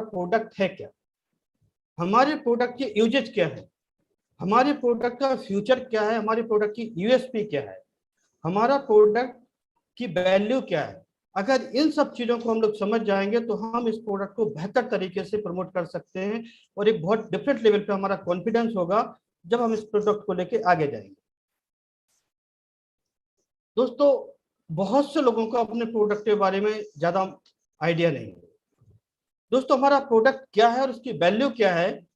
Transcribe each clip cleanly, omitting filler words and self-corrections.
Product है क्या, हमारे प्रोडक्ट के यूजेज क्या है, हमारे प्रोडक्ट का फ्यूचर क्या है, हमारे प्रोडक्ट की यूएसपी क्या है, हमारा प्रोडक्ट की वैल्यू क्या है। अगर इन सब चीजों को हम लोग समझ जाएंगे तो हम इस प्रोडक्ट को बेहतर तरीके से प्रमोट कर सकते हैं और एक बहुत डिफरेंट लेवल पे हमारा कॉन्फिडेंस होगा जब हम इस प्रोडक्ट को लेके आगे जाएंगे। दोस्तों, बहुत से लोगों को अपने प्रोडक्ट के बारे में ज्यादा आइडिया नहीं है। दोस्तों, हमारा प्रोडक्ट क्या है और उसकी वैल्यू क्या है,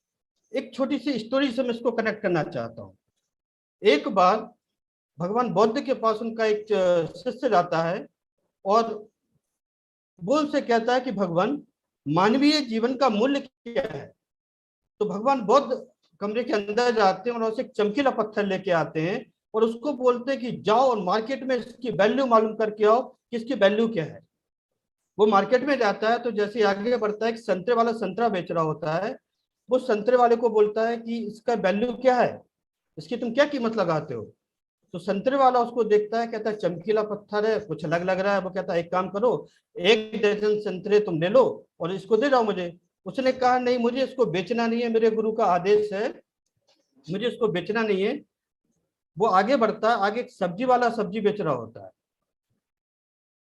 एक छोटी सी स्टोरी से मैं इसको कनेक्ट करना चाहता हूँ। एक बार भगवान बुद्ध के पास उनका एक शिष्य जाता है और वो उनसे कहता है कि भगवान, मानवीय जीवन का मूल्य क्या है। तो भगवान बुद्ध कमरे के अंदर जाते हैं और उसे एक चमकीला पत्थर लेके आते हैं और उसको बोलते हैं कि जाओ और मार्केट में इसकी वैल्यू मालूम करके आओ कि इसकी वैल्यू क्या है। वो मार्केट में जाता है तो जैसे आगे बढ़ता है कि संतरे वाला संतरा बेच रहा होता है, वो संतरे वाले को बोलता है कि इसका वैल्यू क्या है, इसकी तुम क्या कीमत लगाते हो। तो संतरे वाला उसको देखता है, कहता है चमकीला पत्थर है, कुछ अलग लग रहा है। वो कहता है एक काम करो, 1 दर्जन संतरे तुम ले लो और इसको दे जाओ मुझे। उसने कहा नहीं, मुझे इसको बेचना नहीं है, मेरे गुरु का आदेश है, मुझे इसको बेचना नहीं है। वो आगे बढ़ता है, आगे एक सब्जी वाला सब्जी बेच रहा होता है।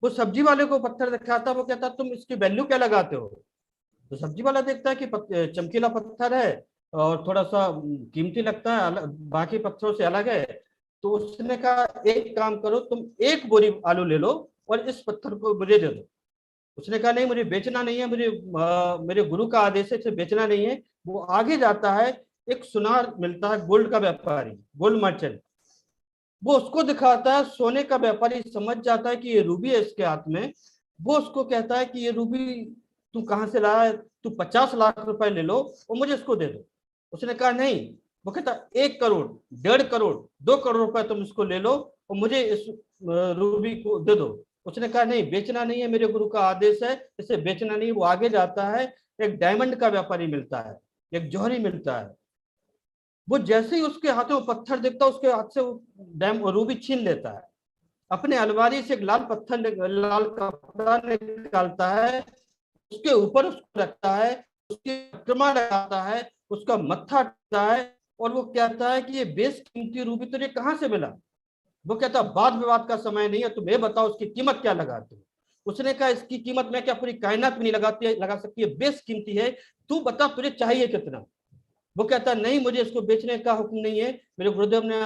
वो सब्जी वाले को पत्थर दिखाता, वो कहता तुम इसकी वैल्यू क्या लगाते हो। तो सब्जी वाला देखता है कि चमकीला पत्थर है और थोड़ा सा कीमती लगता है, बाकी पत्थरों से अलग है। तो उसने कहा एक काम करो, तुम 1 बोरी आलू ले लो और इस पत्थर को मुझे दे दो। उसने कहा नहीं, मुझे बेचना नहीं है, मुझे मेरे गुरु का आदेश है, इसे बेचना नहीं है। वो आगे जाता है, एक सुनार मिलता है, गोल्ड का व्यापारी, गोल्ड मर्चेंट। वो उसको दिखाता है, सोने का व्यापारी समझ जाता है कि ये रूबी है इसके हाथ में। वो उसको कहता है कि ये रूबी तू कहाँ से लाया है, तू 50 लाख रुपए ले लो और मुझे इसको दे दो। उसने कहा नहीं। वो कहता 1 करोड़, 1.5 करोड़, 2 करोड़ रुपए तुम इसको ले लो और मुझे इस रूबी को दे दो। उसने कहा नहीं, बेचना नहीं है, मेरे गुरु का आदेश है, इसे बेचना नहीं। वो आगे जाता है, एक डायमंड का व्यापारी मिलता है, एक जौहरी मिलता है। वो जैसे ही उसके हाथों में पत्थर देखता है, उसके हाथ से वो रूबी छीन लेता है। अपने अलमारी से एक लाल पत्थर, लाल कपड़ा निकालता है, उसके ऊपर उसको रखता है, उसकी चक्रमा लगाता है, उसका मत्था टेकता है और वो कहता है कि ये बेशकीमती रूबी तुझे कहाँ से मिला। वो कहता वाद विवाद का समय नहीं है, तुम ये बताओ उसकी कीमत क्या लगाते हो। उसने कहा इसकी कीमत मैं क्या पूरी कायनात में नहीं लगा सकती है, बेशकीमती है, तू बता तुझे चाहिए कितना। वो कहता नहीं, मुझे इसको बेचने का हुक्म नहीं है, मेरे गुरुदेव ने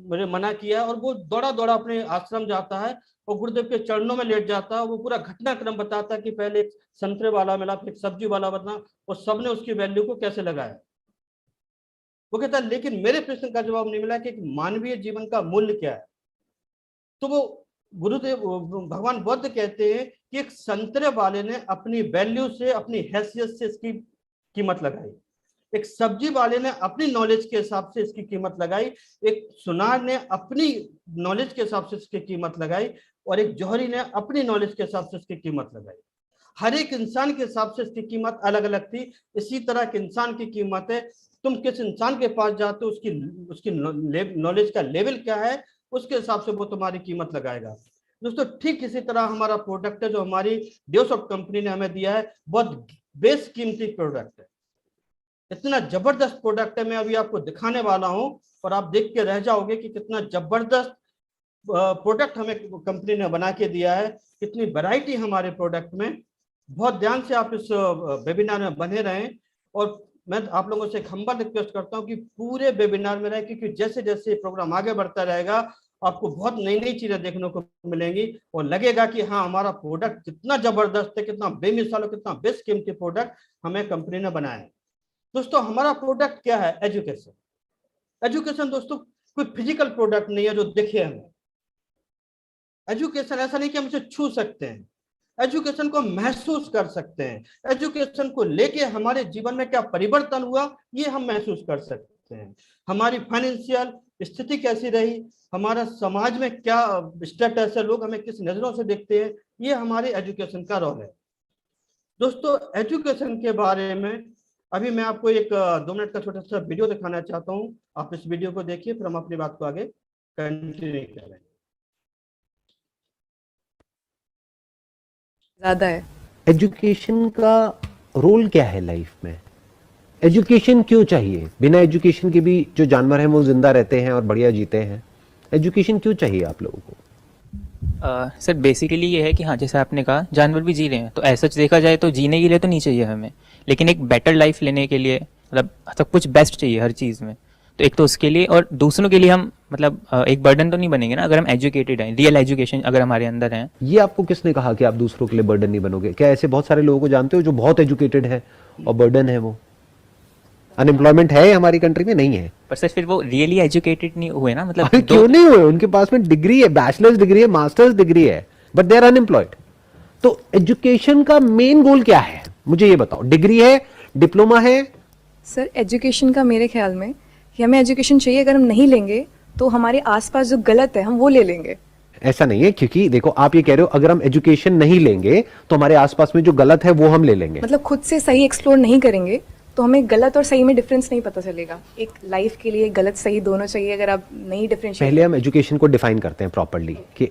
मुझे मना किया। और वो दौड़ा दौड़ा अपने आश्रम जाता है और गुरुदेव के चरणों में लेट जाता है। वो पूरा घटनाक्रम बताता है कि पहले एक संतरे वाला मिला, फिर एक सब्जी वाला बना और सबने उसकी वैल्यू को कैसे लगाया। वो कहता है लेकिन मेरे प्रश्न का जवाब नहीं मिला कि मानवीय जीवन का मूल्य क्या है। तो वो गुरुदेव भगवान बुद्ध कहते हैं कि एक संतरे वाले ने अपनी वैल्यू से, अपनी हैसियत से इसकी कीमत लगाई, एक सब्जी वाले ने अपनी नॉलेज के हिसाब से इसकी कीमत लगाई, एक सुनार ने अपनी नॉलेज के हिसाब से इसकी कीमत लगाई और एक जौहरी ने अपनी नॉलेज के हिसाब से इसकी कीमत लगाई। हर एक इंसान के हिसाब से इसकी कीमत अलग अलग थी। इसी तरह के इंसान की कीमत है, तुम किस इंसान के पास जाते हो, उसकी नॉलेज का लेवल क्या है, उसके हिसाब से वो तुम्हारी कीमत लगाएगा। दोस्तों, ठीक इसी तरह हमारा प्रोडक्ट है जो हमारी डेवसॉफ्ट कंपनी ने हमें दिया है, बहुत बेशकीमती प्रोडक्ट है, इतना जबरदस्त प्रोडक्ट है। मैं अभी आपको दिखाने वाला हूं और आप देख के रह जाओगे कि कितना जबरदस्त प्रोडक्ट हमें कंपनी ने बना के दिया है, कितनी वैरायटी हमारे प्रोडक्ट में। बहुत ध्यान से आप इस वेबिनार में बने रहें और मैं आप लोगों से एक हम्बल रिक्वेस्ट करता हूं कि पूरे वेबिनार में रहें, क्योंकि जैसे जैसे प्रोग्राम आगे बढ़ता रहेगा आपको बहुत नई नई चीजें देखने को मिलेंगी और लगेगा कि हाँ, हमारा प्रोडक्ट कितना जबरदस्त है, कितना बेमिसाल और कितना बेशकीमती प्रोडक्ट हमें कंपनी ने बनाया है। दोस्तों, हमारा प्रोडक्ट क्या है? एजुकेशन। एजुकेशन दोस्तों कोई फिजिकल प्रोडक्ट नहीं है जो दिखे हमें। एजुकेशन ऐसा नहीं कि हम इसे छू सकते हैं, एजुकेशन को महसूस कर सकते हैं। एजुकेशन को लेके हमारे जीवन में क्या परिवर्तन हुआ ये हम महसूस कर सकते हैं। हमारी फाइनेंशियल स्थिति कैसी रही, हमारा समाज में क्या स्टेटस है, लोग हमें किस नजरों से देखते हैं, ये हमारे एजुकेशन का रोल है। दोस्तों, एजुकेशन के बारे में अभी मैं आपको एक 2 मिनट का छोटा सा वीडियो दिखाना चाहता हूं। आप इस वीडियो को देखिए, फिर हम अपनी बात को आगे कंटिन्यू करें। ज्यादा है एजुकेशन का रोल क्या है लाइफ में? एजुकेशन क्यों चाहिए? बिना एजुकेशन के भी जो जानवर हैं वो जिंदा रहते हैं और बढ़िया जीते हैं। एजुकेशन क्यों चाहिए आप लोगों को? सर बेसिकली ये है कि हाँ, जैसे आपने कहा जानवर भी जी रहे हैं, तो ऐसा देखा जाए तो जीने के लिए तो नहीं चाहिए हमें, लेकिन एक बेटर लाइफ लेने के लिए मतलब सब कुछ बेस्ट चाहिए हर चीज़ में। तो एक तो उसके लिए, और दूसरों के लिए हम मतलब एक बर्डन तो नहीं बनेंगे ना अगर हम एजुकेटेड हैं, रियल एजुकेशन अगर हमारे अंदर है। ये आपको किसने कहा कि आप दूसरों के लिए बर्डन नहीं बनोगे? क्या ऐसे बहुत सारे लोगों को जानते हो जो बहुत एजुकेटेड है और बर्डन है? वो अनएम्प्लॉयमेंट है हमारी कंट्री में? नहीं है। पर सर फिर वो रियली एजुकेटेड नहीं हुए ना, मतलब अरे दो। क्यों नहीं हुए? उनके पास में डिग्री है, बैचलर्स डिग्री है, मास्टर्स डिग्री है, बट दे आर अनएम्प्लॉयड। तो एजुकेशन का मेन गोल क्या है, मुझे ये बताओ। डिग्री है, डिप्लोमा है? सर एजुकेशन का मेरे ख्याल में कि हमें एजुकेशन चाहिए, अगर हम नहीं लेंगे तो हमारे आसपास जो गलत है हम वो ले लेंगे। ऐसा नहीं है, क्योंकि देखो आप ये कह रहे हो अगर हम एजुकेशन नहीं लेंगे तो हमारे आसपास में जो गलत है वो हम ले लेंगे। मतलब खुद से सही एक्सप्लोर नहीं करेंगे तो हमें गलत और सही में डिफरेंस नहीं पता चलेगा। एक लाइफ के लिए गलत सही दोनों चाहिए, अगर आप नहीं डिफरेंशिएट। पहले हम एजुकेशन को डिफाइन करते हैं प्रॉपर्ली, कि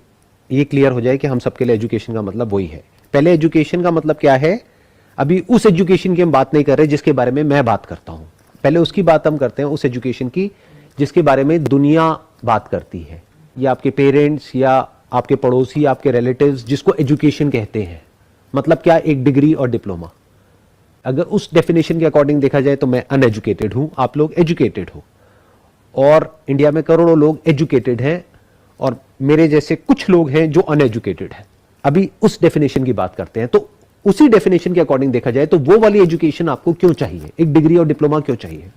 ये क्लियर हो जाए कि हम सबके लिए एजुकेशन का मतलब वही है। पहले एजुकेशन का मतलब क्या है? अभी उस एजुकेशन की हम बात नहीं कर रहे जिसके बारे में मैं बात करता हूं, पहले उसकी बात हम करते हैं, उस एजुकेशन की जिसके बारे में दुनिया बात करती है, या आपके पेरेंट्स या आपके पड़ोसी, आपके रिलेटिव्स, जिसको एजुकेशन कहते हैं। मतलब क्या? एक डिग्री और डिप्लोमा। अगर उस डेफिनेशन के अकॉर्डिंग देखा जाए तो मैं अनएजुकेटेड हूं, आप लोग एजुकेटेड हो, और इंडिया में करोड़ों लोग एजुकेटेड हैं और मेरे जैसे कुछ लोग हैं जो अनएजुकेटेड हैं। अभी उस डेफिनेशन की बात करते हैं। तो उसी डेफिनेशन के अकॉर्डिंग देखा जाए तो वो वाली एजुकेशन आपको क्यों चाहिए? एक डिग्री और डिप्लोमा क्यों चाहिए?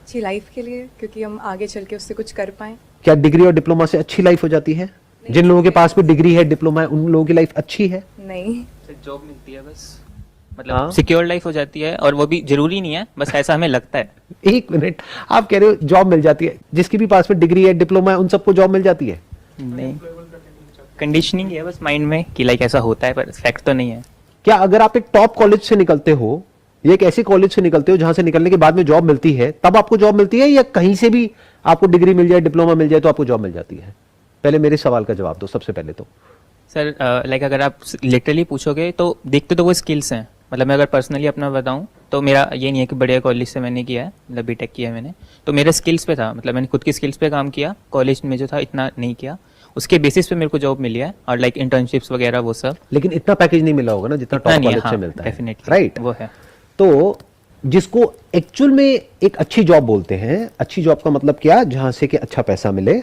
अच्छी लाइफ के लिए, क्योंकि हम आगे चल के उससे कुछ कर पाएं। क्या डिग्री और डिप्लोमा से अच्छी लाइफ हो जाती है? जिन लोगों के पास में डिग्री है, डिप्लोमा है, उन लोगों की लाइफ अच्छी है? नहीं, जॉब मिलती है बस, मतलब सिक्योर लाइफ हो जाती है, और वो भी जरूरी नहीं है, बस ऐसा हमें लगता है। एक मिनट, आप कह रहे हो जॉब मिल जाती है? जिसके भी पास में डिग्री है, डिप्लोमा है, उन सबको जॉब मिल जाती है? नहीं, कंडीशनिंग है बस माइंड में कि लाइक ऐसा होता है, पर फैक्ट तो नहीं है। क्या अगर आप एक टॉप कॉलेज से निकलते हो, या एक ऐसे कॉलेज से निकलते हो जहां से निकलने के बाद में जॉब मिलती है, तब आपको जॉब मिलती है, या कहीं से भी आपको डिग्री मिल जाए, डिप्लोमा मिल जाए तो आपको जॉब मिल जाती है? पहले मेरे सवाल का जवाब दो सबसे पहले तो। सर लाइक अगर आप लिटरली पूछोगे तो देखते तो वो स्किल्स हैं। मतलब मैं अगर पर्सनली अपना बताऊं तो मेरा ये नहीं है कि बढ़िया कॉलेज से मैंने किया है, मतलब बीटेक किया है मैंने, तो मेरे स्किल्स पे था, मतलब मैंने खुद की स्किल्स पे काम किया। कॉलेज में जो था इतना नहीं किया, उसके बेसिस पे मेरे को जॉब मिली है, और लाइक इंटर्नशिप्स वगैरह वो सब। लेकिन इतना पैकेज नहीं मिला होगा ना जितना टॉप कॉलेज से मिलता है, डेफिनेटली राइट? वो है। तो जिसको एक्चुअल में एक अच्छी जॉब बोलते हैं, अच्छी जॉब का मतलब क्या? जहां से कि अच्छा पैसा मिले।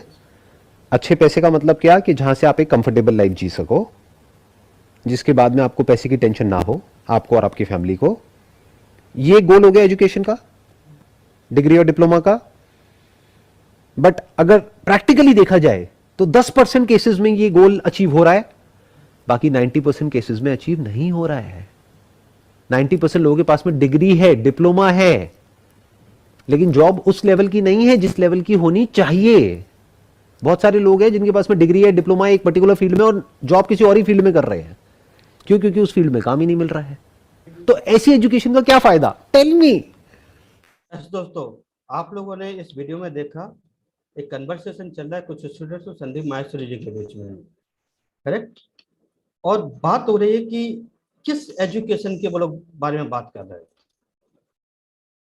अच्छे पैसे का मतलब क्या? कि जहां से आप एक कंफर्टेबल लाइफ जी सको, जिसके बाद में आपको पैसे की टेंशन ना हो, आपको और आपकी फैमिली को। ये गोल हो गया एजुकेशन का, डिग्री और डिप्लोमा का। बट अगर प्रैक्टिकली देखा जाए तो 10% केसेस में ये गोल अचीव हो रहा है, बाकी 90% केसेस में अचीव नहीं हो रहा है। 90% लोगों के पास में डिग्री है, डिप्लोमा है, लेकिन जॉब उस लेवल की नहीं है जिस लेवल की होनी चाहिए। बहुत सारे लोग हैं जिनके पास में डिग्री है, डिप्लोमा है एक पर्टिकुलर फील्ड में, और जॉब किसी और ही फील्ड में कर रहे हैं। क्यों? क्योंकि उस फील्ड में काम ही नहीं मिल रहा है। तो ऐसी एजुकेशन का क्या फायदा? Tell me. दोस्तों, आप लोगों ने इस वीडियो में देखा एक कन्वर्सेशन चल रहा है कुछ स्टूडेंट्स और संदीप माहेश्वरी जी के बीच में, करेक्ट? और बात हो रही है कि किस एजुकेशन के वो लोग बारे में बात कर रहे हैं।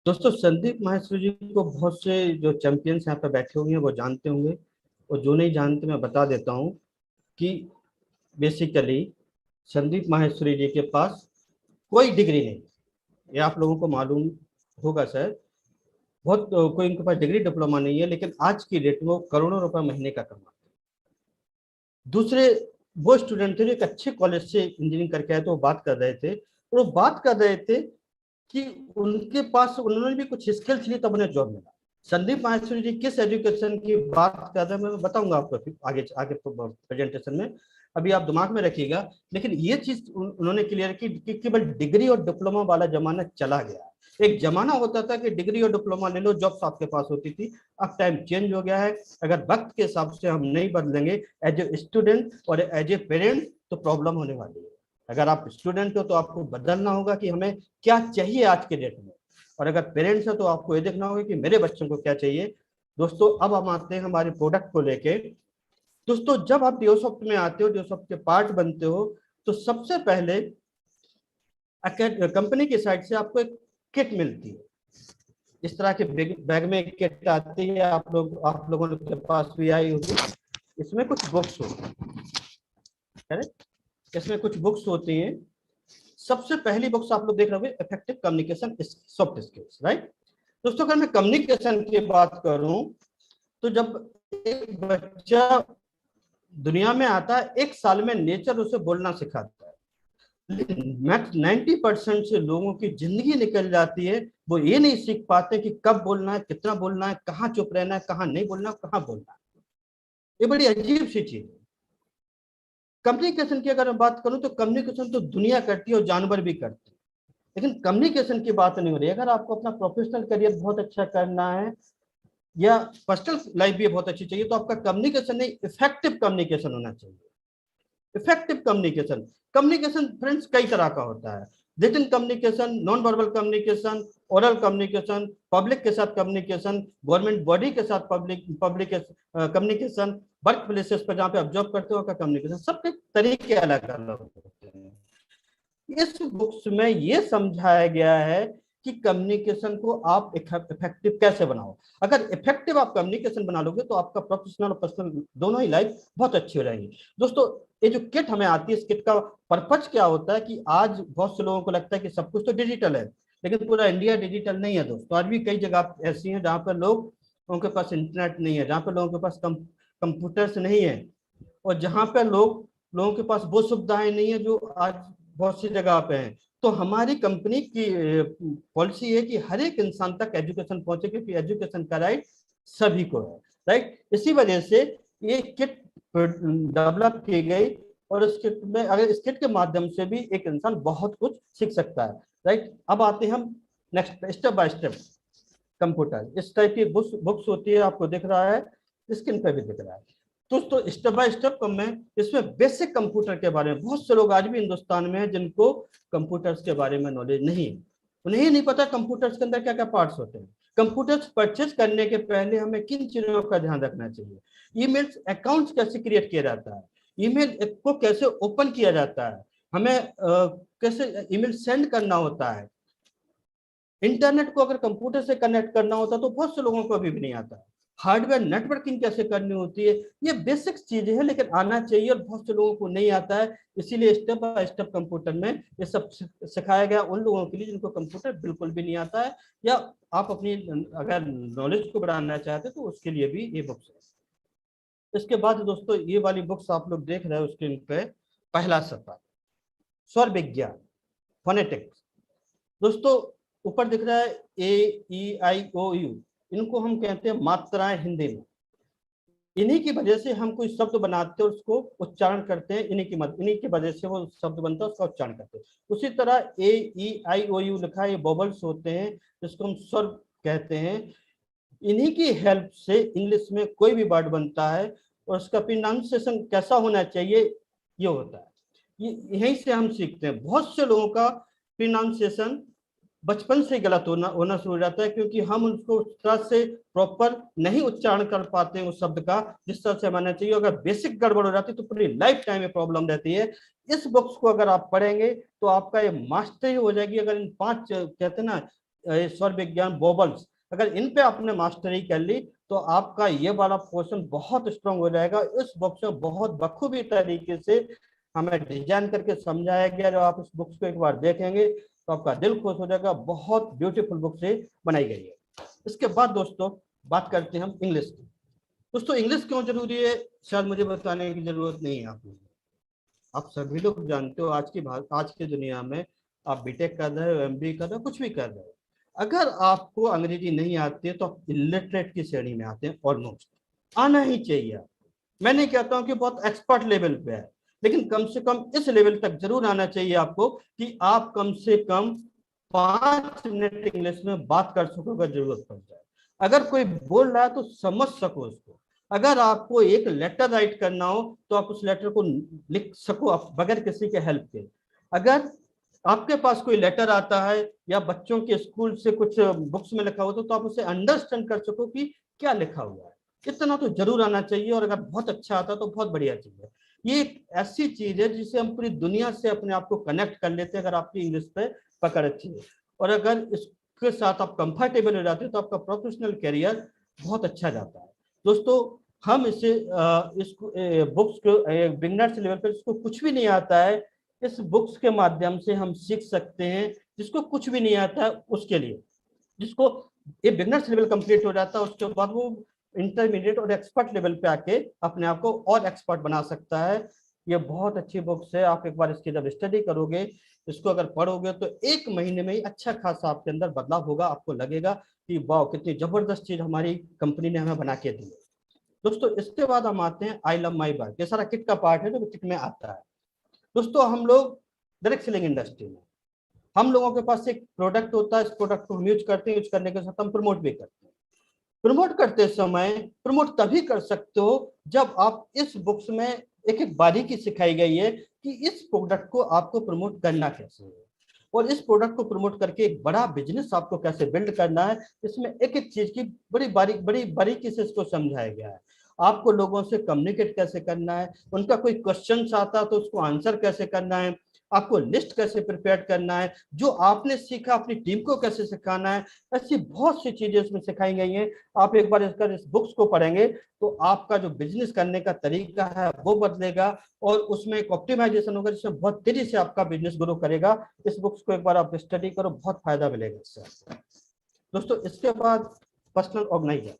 दोस्तों, संदीप माहेश्वरी जी को बहुत से जो चैंपियंस यहाँ पे बैठे होंगे वो जानते होंगे, और जो नहीं जानते मैं बता देता हूँ कि बेसिकली संदीप माहेश्वरी जी के पास कोई डिग्री नहीं, ये आप लोगों को मालूम होगा शायद। बहुत कोई उनके पास डिग्री डिप्लोमा नहीं है, लेकिन आज की डेट में वो करोड़ों रुपए महीने का कमाते हैं। दूसरे वो स्टूडेंट थे जो एक अच्छे कॉलेज से इंजीनियरिंग करके आए, तो वो बात कर रहे थे, और वो बात कर रहे थे कि उनके पास उन्होंने भी कुछ स्किल्स ली तब उन्हें जॉब मिला। संदीप माहेश्वरी जी किस एजुकेशन की बात कर रहे हैं मैं बताऊंगा आपको आगे आगे प्रेजेंटेशन में, अभी आप दिमाग में रखिएगा। लेकिन ये चीज उन्होंने क्लियर की कि केवल डिग्री और डिप्लोमा वाला जमाना चला गया। एक जमाना होता था कि डिग्री और डिप्लोमा ले लो, जॉब्स आपके पास होती थी। अब टाइम चेंज हो गया है। अगर वक्त के हिसाब से हम नहीं बदलेंगे एज ए स्टूडेंट और एज ए पेरेंट, तो प्रॉब्लम होने वाली है। अगर आप स्टूडेंट हो तो आपको बदलना होगा कि हमें क्या चाहिए आज के डेट में, और अगर पेरेंट्स हो तो आपको ये देखना होगा कि मेरे बच्चों को क्या चाहिए। दोस्तों, अब हम आते हैं हमारे प्रोडक्ट को लेके। दोस्तों, जब आप डियोसॉफ्ट में आते हो, डियोसॉफ्ट के पार्ट बनते हो, तो सबसे पहले कंपनी की साइड से आपको एक किट मिलती है, इस तरह के बैग में एक किट आती है, आप लोगों के पास भी आई होगी। इसमें कुछ बुक्स होती हैं, करेक्ट, इसमें कुछ बुक्स होती हैं। सबसे पहली बुक्स आप लोग देख रहे होंगे effective communication soft skills, right. दोस्तों अगर मैं कम्युनिकेशन की बात करूं तो जब एक बच्चा दुनिया में आता है, 1 साल में नेचर उसे बोलना सिखाता है, लेकिन 90% से लोगों की जिंदगी निकल जाती है, वो ये नहीं सीख पाते कि कब बोलना है, कितना बोलना है, कहाँ चुप रहना है, कहाँ नहीं बोलना है, कहाँ बोलना है। ये बड़ी अजीब सी चीज है। कम्युनिकेशन की अगर मैं बात करूं तो कम्युनिकेशन तो दुनिया करती है और जानवर भी करते हैं, लेकिन कम्युनिकेशन की बात नहीं हो रही। अगर आपको अपना प्रोफेशनल करियर बहुत अच्छा करना है या पर्सनल लाइफ भी बहुत अच्छी चाहिए, तो आपका कम्युनिकेशन नहीं, इफेक्टिव कम्युनिकेशन होना चाहिए। इफेक्टिव कम्युनिकेशन, कम्युनिकेशन फ्रेंड्स कई तरह का होता है। Written communication, non verbal communication, oral communication, public के साथ कम्युनिकेशन, गवर्नमेंट बॉडी के साथ पब्लिक कम्युनिकेशन, वर्क प्लेसेस पर जहाँ पे आप जॉब करते हो का कम्युनिकेशन, सबके तरीके अलग अलग होते हैं। इस बुक्स में ये समझाया गया है कि कम्युनिकेशन को आप इफेक्टिव कैसे बनाओ। अगर इफेक्टिव आप कम्युनिकेशन बना लोगे तो आपका प्रोफेशनल और पर्सनल दोनों ही लाइफ बहुत अच्छी हो रहेगी। दोस्तों ये जो किट हमें आती है, इस किट का पर्पज क्या होता है कि आज बहुत से लोगों को लगता है कि सब कुछ तो डिजिटल है, लेकिन पूरा इंडिया डिजिटल नहीं है दोस्तों। आज भी कई जगह ऐसी हैं जहाँ पर लोगों के पास इंटरनेट नहीं है, जहाँ पर लोगों के पास कंप्यूटर्स नहीं है, और जहाँ पर लोगों के पास वो सुविधाएं नहीं है जो आज बहुत सी जगह पे हैं। तो हमारी कंपनी की पॉलिसी है कि हर एक इंसान तक एजुकेशन पहुंचे, क्योंकि एजुकेशन का राइट सभी को है, राइट। इसी वजह से ये किट डेवलप की गई, और इस किट में अगर इस किट के माध्यम से भी एक इंसान बहुत कुछ सीख सकता है, राइट। अब आते हैं हम next step by step. Computer इस टाइप की बुक्स होती है, आपको दिख रहा है, स्क्रीन पे भी दिख रहा है दोस्तों। स्टेप बाय स्टेप मैं इसमें बेसिक कंप्यूटर के बारे में, बहुत से लोग आज भी हिंदुस्तान में हैं जिनको कंप्यूटर्स के बारे में नॉलेज नहीं है, उन्हें नहीं पता कंप्यूटर्स के अंदर क्या क्या पार्ट्स होते हैं। कंप्यूटर्स परचेज करने के पहले हमें किन चीजों का ध्यान रखना चाहिए, ईमेल अकाउंट्स कैसे क्रिएट किया जाता है, ईमेल को कैसे ओपन किया जाता है, हमें कैसे ईमेल सेंड करना होता है, इंटरनेट को अगर कंप्यूटर से कनेक्ट करना होता है तो बहुत से लोगों को अभी भी नहीं आता है, हार्डवेयर नेटवर्किंग कैसे करनी होती है, ये बेसिक चीजें हैं, लेकिन आना चाहिए और बहुत से लोगों को नहीं आता है। इसीलिए स्टेप बाय स्टेप कंप्यूटर में ये सब सिखाया गया उन लोगों के लिए जिनको कंप्यूटर बिल्कुल भी नहीं आता है, या आप अपनी अगर नॉलेज को बढ़ाना चाहते हैं तो उसके लिए भी ये बुक्स है। इसके बाद दोस्तों ये वाली बुक्स आप लोग देख रहे हो स्क्रीन पे, पहला सफर, स्वर विज्ञान, फोनेटिक्स। दोस्तों ऊपर दिख रहा है AEIOU, इनको हम कहते हैं मात्राएं हिंदी में। इन्हीं की वजह से हम कोई शब्द बनाते हैं, उसको उच्चारण करते हैं, इन्हीं की वजह से वो शब्द बनता है, उसका उच्चारण करते हैं। उसी तरह AEIOU लिखा है, ये बबल्स होते हैं जिसको हम स्वर कहते हैं। इन्हीं की हेल्प से इंग्लिश में कोई भी वर्ड बनता है और उसका प्रोनाउंसिएशन कैसा होना चाहिए ये होता है, ये यहीं से हम सीखते हैं। बहुत से लोगों का प्रोनाउंसिएशन बचपन से गलत होना शुरू हो जाता है, क्योंकि हम उसको उस तरह से प्रॉपर नहीं उच्चारण कर पाते हैं उस शब्द का जिस तरह से मानना चाहिए। अगर बेसिक गड़बड़ हो जाती है तो पूरी लाइफ टाइम में प्रॉब्लम रहती है। इस बुक्स को अगर आप पढ़ेंगे तो आपका ये मास्टरी हो जाएगी। अगर इन 5 कहते हैं ना स्वर विज्ञान वोबल्स, अगर इन पे आपने मास्टरी कर ली तो आपका ये वाला पोर्शन बहुत स्ट्रांग हो जाएगा। इस बुक्स में बहुत बखूबी तरीके से हमें डिजाइन करके समझाया गया। जब आप इस बुक्स को एक बार देखेंगे तो आपका दिल खुश हो जाएगा, बहुत ब्यूटीफुल बुक से बनाई गई है। इसके बाद दोस्तों बात करते हैं हम इंग्लिश की। दोस्तों इंग्लिश क्यों जरूरी है शायद मुझे बताने की जरूरत नहीं है, आप सभी लोग जानते हो। आज की दुनिया में आप बीटेक कर रहे हो, MBA कर रहे हो, कुछ भी कर रहे हो, अगर आपको अंग्रेजी नहीं आती है तो आप इलिटरेट की श्रेणी में आते हैं। ऑलमोस्ट आना ही चाहिए। मैं नहीं कहता हूं कि बहुत एक्सपर्ट लेवल पे है, लेकिन कम से कम इस लेवल तक जरूर आना चाहिए आपको कि आप कम से कम 5 मिनट इंग्लिश में बात कर सको अगर जरूरत पड़ जाए। अगर कोई बोल रहा है तो समझ सको उसको। अगर आपको एक लेटर राइट करना हो तो आप उस लेटर को लिख सको बगैर किसी के हेल्प के। अगर आपके पास कोई लेटर आता है या बच्चों के स्कूल से कुछ बुक्स में लिखा हुआ तो आप उसे अंडरस्टैंड कर सको कि क्या लिखा हुआ है। इतना तो जरूर आना चाहिए, और अगर बहुत अच्छा आता है तो बहुत बढ़िया चीज है। ये एक ऐसी चीज है जिसे हम पूरी दुनिया से अपने आप को कनेक्ट कर लेते हैं अगर आपकी इंग्लिश पे पकड़ अच्छी है, और अगर इसके साथ आप कंफर्टेबल हो जाते हैं तो आपका प्रोफेशनल करियर बहुत अच्छा जाता है। दोस्तों हम इसे इसको बुक्स को बिगनर्स लेवल पर जिसको कुछ भी नहीं आता है, इस बुक्स के माध्यम से हम सीख सकते हैं। जिसको कुछ भी नहीं आता है उसके लिए, जिसको ये बिगनर्स लेवल कंप्लीट हो जाता है, उसके बाद वो इंटरमीडिएट और एक्सपर्ट लेवल पे आके अपने आप को और एक्सपर्ट बना सकता है। ये बहुत अच्छी बुक्स है, आप एक बार इसकी जब स्टडी करोगे, इसको अगर पढ़ोगे तो 1 महीने में ही अच्छा खासा आपके अंदर बदलाव होगा। आपको लगेगा कि वाह कितनी जबरदस्त चीज हमारी कंपनी ने हमें बना के दी है। दोस्तों इसके बाद हम आते हैं आई लव माई बाइक। ये सारा किट का पार्ट है जो किट में आता है। दोस्तों हम लोग डायरेक्ट सेलिंग इंडस्ट्री में, हम लोगों के पास एक प्रोडक्ट होता है, इस प्रोडक्ट को हम यूज करते हैं, यूज करने के साथ हम प्रमोट भी करते हैं। प्रमोट करते समय प्रमोट तभी कर सकते हो जब आप इस बुक्स में एक एक बारीकी सिखाई गई है कि इस प्रोडक्ट को आपको प्रमोट करना कैसे है, और इस प्रोडक्ट को प्रमोट करके एक बड़ा बिजनेस आपको कैसे बिल्ड करना है। इसमें एक एक चीज की बड़ी बारीकी से इसको समझाया गया है। आपको लोगों से कम्युनिकेट कैसे करना है, उनका कोई क्वेश्चन आता है तो उसको आंसर कैसे करना है, आपको लिस्ट कैसे प्रिपेयर करना है, जो आपने सीखा अपनी टीम को कैसे सिखाना है। ऐसी बहुत सी चीजें इसमें सिखाई गई हैं। आप एक बार इस बुक्स को पढ़ेंगे तो आपका जो बिजनेस करने का तरीका है वो बदलेगा, और उसमें एक ऑप्टिमाइजेशन होगा जिसमें बहुत तेजी से आपका बिजनेस ग्रो करेगा। इस बुक्स को एक बार आप स्टडी करो, बहुत फायदा मिलेगा इससे। दोस्तों इसके बाद पर्सनल ऑर्गेनाइजर।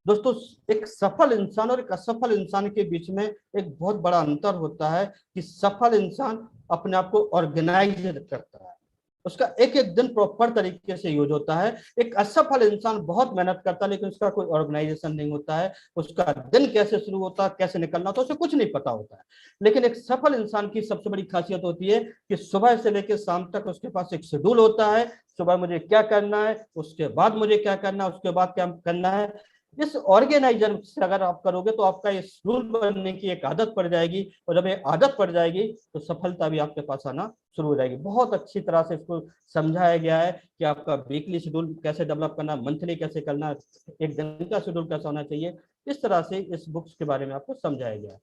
दोस्तों एक सफल इंसान और एक असफल इंसान के बीच में एक बहुत बड़ा अंतर होता है कि सफल इंसान अपने आप को ऑर्गेनाइज करता है, उसका एक एक दिन प्रॉपर तरीके से यूज होता है। एक असफल इंसान बहुत मेहनत करता है लेकिन उसका कोई ऑर्गेनाइजेशन नहीं होता है, उसका दिन कैसे शुरू होता है, कैसे निकलना होता है, उसे कुछ नहीं पता होता है। लेकिन एक सफल इंसान की सबसे बड़ी खासियत होती है कि सुबह से लेकर शाम तक उसके पास एक शेड्यूल होता है। सुबह मुझे क्या करना है, उसके बाद मुझे क्या करना है, उसके बाद क्या करना है। इस ऑर्गेनाइजर से अगर आप करोगे तो आपका ये रूल बनने की एक आदत पड़ जाएगी, और जब ये आदत पड़ जाएगी तो सफलता भी आपके पास आना शुरू हो जाएगी। बहुत अच्छी तरह से इसको समझाया गया है कि आपका वीकली शेड्यूल कैसे डेवलप करना, मंथली कैसे करना, एक दिन का शेड्यूल कैसा होना चाहिए। इस तरह से इस बुक्स के बारे में आपको समझाया गया है।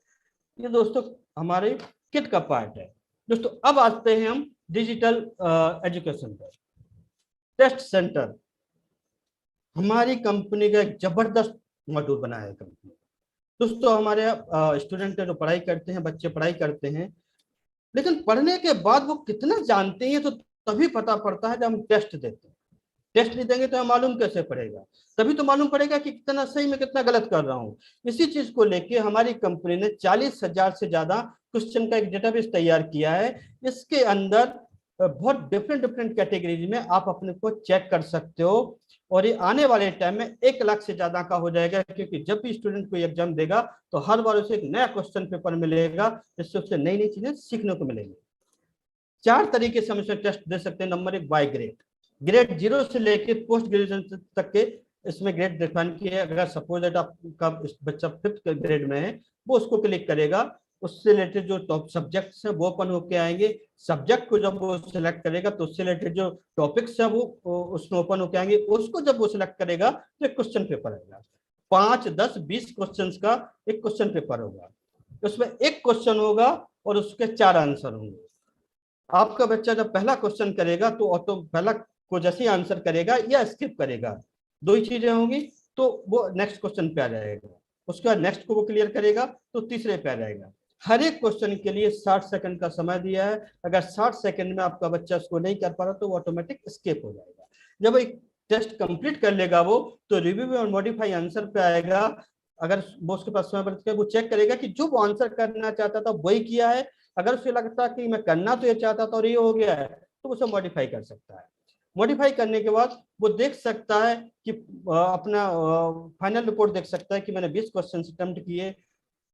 ये दोस्तों हमारे किट का पार्ट है। दोस्तों अब आते हैं हम डिजिटल एजुकेशन पर। टेस्ट सेंटर हमारी कंपनी का एक जबरदस्त मॉड्यूल बनाया है कंपनी। दोस्तों हमारे स्टूडेंट जो पढ़ाई करते हैं, बच्चे पढ़ाई करते हैं, लेकिन पढ़ने के बाद वो कितना जानते हैं तो तभी पता पड़ता है जब हम टेस्ट देते हैं। टेस्ट नहीं देंगे तो हमें मालूम कैसे पड़ेगा, तभी तो मालूम पड़ेगा कि कितना सही में कितना गलत कर रहा हूँ। इसी चीज को लेके हमारी कंपनी ने 40,000 से ज्यादा क्वेश्चन का एक डेटाबेस तैयार किया है। इसके अंदर बहुत डिफरेंट कैटेगरीज में आप अपने को चेक कर सकते हो, और ये आने वाले टाइम में 1 लाख से ज्यादा का हो जाएगा, क्योंकि जब भी स्टूडेंट कोई एग्जाम देगा तो हर बार उसे एक नया क्वेश्चन पेपर मिलेगा, जिससे उसे नई नई चीजें सीखने को मिलेंगी। 4 तरीके से हम इसमें टेस्ट दे सकते हैं। नंबर 1 बाय ग्रेड, ग्रेड 0 से लेके पोस्ट ग्रेजुएशन तक के इसमें ग्रेड डिफाइन किए। अगर सपोज दैट आपका बच्चा 5th ग्रेड में है, वो उसको क्लिक करेगा, उससे रिलेटेड जो टॉप सब्जेक्ट्स हैं वो ओपन होके आएंगे। सब्जेक्ट को जब वो सिलेक्ट करेगा तो उससे रिलेटेड जो टॉपिक्स हैं वो उसमें ओपन होके आएंगे। उसको जब वो सिलेक्ट करेगा तो एक क्वेश्चन पेपर आएगा, 5, 10, 20 क्वेश्चन का एक क्वेश्चन पेपर होगा। उसमें एक क्वेश्चन होगा और उसके 4 आंसर होंगे। आपका बच्चा जब पहला क्वेश्चन करेगा तो ऑटो पहला को जैसे ही आंसर करेगा या स्किप करेगा, 2 ही चीजें होंगी, तो वो नेक्स्ट क्वेश्चन पे आ जाएगा। उसके बाद नेक्स्ट को वो क्लियर करेगा तो तीसरे पे आ जाएगा। हर एक क्वेश्चन के लिए 60 सेकंड का समय दिया है। अगर 60 सेकंड में आपका बच्चा उसको नहीं कर पा रहा तो वो ऑटोमेटिक स्किप हो जाएगा। जब एक टेस्ट कंप्लीट कर लेगा वो, तो रिव्यू और मॉडिफाई आंसर पे आएगा। अगर वो उसके पास समय बच गया, वो चेक करेगा कि जो वो आंसर करना चाहता था वही किया है। अगर उसे लगता कि मैं करना तो ये चाहता था और ये हो गया है, तो उसे मॉडिफाई कर सकता है। मॉडिफाई करने के बाद वो देख सकता है कि अपना फाइनल रिपोर्ट देख सकता है कि मैंने 20 क्वेश्चन अटेम्प्ट किए,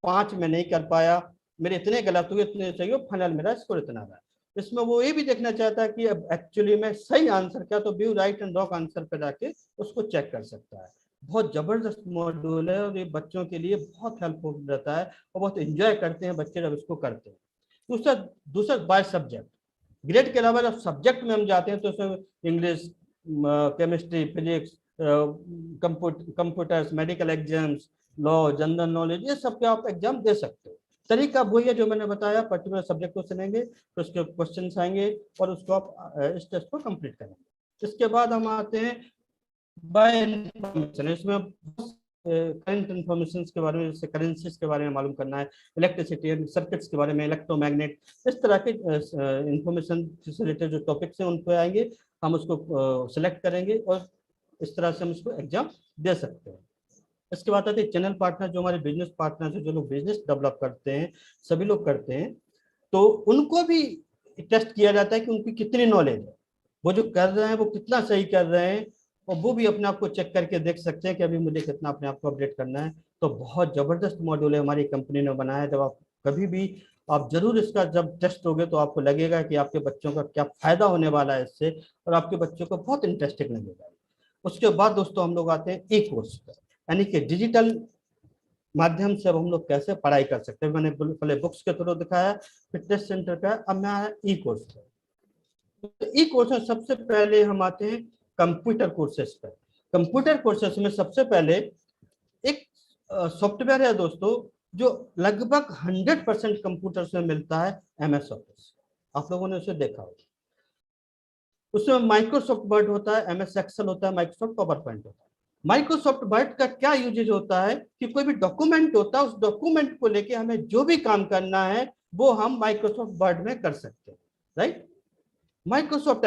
5 में नहीं कर पाया, मेरे इतने गलत हुए, इतने चाहिए, फाइनल मेरा स्कोर इतना रहा। इसमें वो ये भी देखना चाहता है कि अब एक्चुअली में सही आंसर क्या, तो view right and wrong answer पे जाके उसको चेक कर सकता है। बहुत जबरदस्त मॉड्यूल है और ये बच्चों के लिए बहुत हेल्पफुल रहता है और बहुत एंजॉय करते हैं बच्चे जब इसको करते हैं। दूसरा बाय सब्जेक्ट, ग्रेड के अलावा जब सब्जेक्ट में हम जाते हैं तो उसमें English, chemistry, physics, computers, medical exams, law, general knowledge, ये सब के आप एग्जाम दे सकते हो। तरीका वही है जो मैंने बताया, पर्टिकुलर सब्जेक्ट को चुनेंगे, फिर उसके क्वेश्चन आएंगे और उसको आप इस टेस्ट को कंप्लीट करेंगे। इसके बाद हम आते हैं बाय इंफॉर्मेशन। इसमें करंट इंफॉर्मेशन के बारे में, जैसे करेंसीज के बारे में मालूम करना है, इलेक्ट्रिसिटी सर्किट्स के बारे में, इलेक्ट्रोमैग्नेट, इस तरह के इंफॉर्मेशन से रिलेटेड जो टॉपिक्स हैं उन पर आएंगे, हम उसको सिलेक्ट करेंगे और इस तरह से हम उसको एग्जाम दे सकते हैं। इसके बाद आते हैं चैनल पार्टनर, जो हमारे बिजनेस पार्टनर है, जो लोग बिजनेस डेवलप करते हैं, सभी लोग करते हैं, तो उनको भी टेस्ट किया जाता है कि उनकी कितनी नॉलेज है, वो जो कर रहे हैं वो कितना सही कर रहे हैं, और वो भी अपने आप को चेक करके देख सकते हैं कि अभी मुझे कितना अपने आप को अपडेट करना है। तो बहुत जबरदस्त मॉड्यूल है हमारी कंपनी ने बनाया। जब आप कभी भी आप जरूर इसका जब टेस्ट होगे तो आपको लगेगा कि आपके बच्चों का क्या फायदा होने वाला है इससे, और आपके बच्चों को बहुत इंटरेस्टिंग लगेगा। उसके बाद दोस्तों हम लोग आते हैं ई कोर्स पर, यानी कि डिजिटल माध्यम से अब हम लोग कैसे पढ़ाई कर सकते हैं। मैंने पहले बुक्स के थ्रू दिखाया, फिर टेस्ट सेंटर का, अब मैं आया ई कोर्स पर। ई कोर्स में सबसे पहले हम आते हैं कंप्यूटर कोर्सेस पर। कंप्यूटर कोर्सेस में सबसे पहले एक सॉफ्टवेयर है दोस्तों जो लगभग 100% कंप्यूटर में मिलता है, MS ऑफिस। आप लोगों ने उसे देखा होगा। उसमें माइक्रोसॉफ्ट वर्ड होता है, MS एक्सेल होता है, माइक्रोसॉफ्ट पावर पॉइंट होता है। माइक्रोसॉफ्ट वर्ड का क्या यूजेज होता है कि कोई भी डॉक्यूमेंट होता है, उस डॉक्यूमेंट को लेके हमें जो भी काम करना है वो हम माइक्रोसॉफ्ट वर्ड में कर सकते हैं, राइट। माइक्रोसॉफ्ट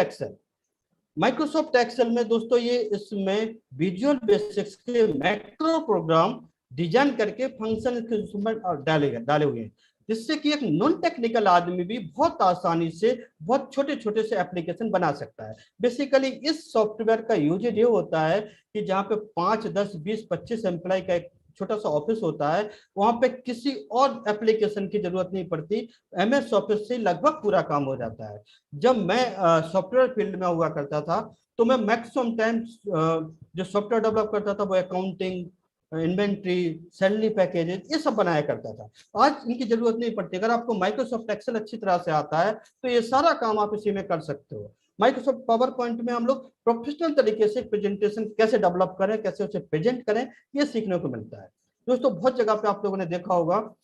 एक्सेल में दोस्तों ये इसमें विजुअल बेसिक्स के मैक्रो प्रोग्राम डिजाइन करके फंक्शन के उसमें डाले हुए हैं, जिससे कि एक नॉन टेक्निकल आदमी भी बहुत आसानी से बहुत छोटे छोटे से एप्लीकेशन बना सकता है। बेसिकली इस सॉफ्टवेयर का यूजेज ये होता है कि जहाँ पे 5, 10, 20, 25 एम्प्लॉय का एक छोटा सा ऑफिस होता है, वहां पे किसी और एप्लीकेशन की जरूरत नहीं पड़ती, MS ऑफिस से लगभग पूरा काम हो जाता है। जब मैं सॉफ्टवेयर फील्ड में हुआ करता था तो मैं मैक्सिमम टाइम जो सॉफ्टवेयर डेवलप करता था वो अकाउंटिंग, इन्वेंट्री, सैलरी पैकेजेस, ये सब बनाया करता था। आज इनकी जरूरत नहीं पड़ती। अगर आपको माइक्रोसॉफ्ट एक्सेल अच्छी तरह से आता है तो ये सारा काम आप इसी में कर सकते हो। माइक्रोसॉफ्ट पावर पॉइंट में हम लोग प्रोफेशनल तरीके से प्रेजेंटेशन कैसे डेवलप करें, कैसे उसे प्रेजेंट करें, ये सीखने को मिलता है। दोस्तों बहुत जगह पे आप लोगों ने देखा होगा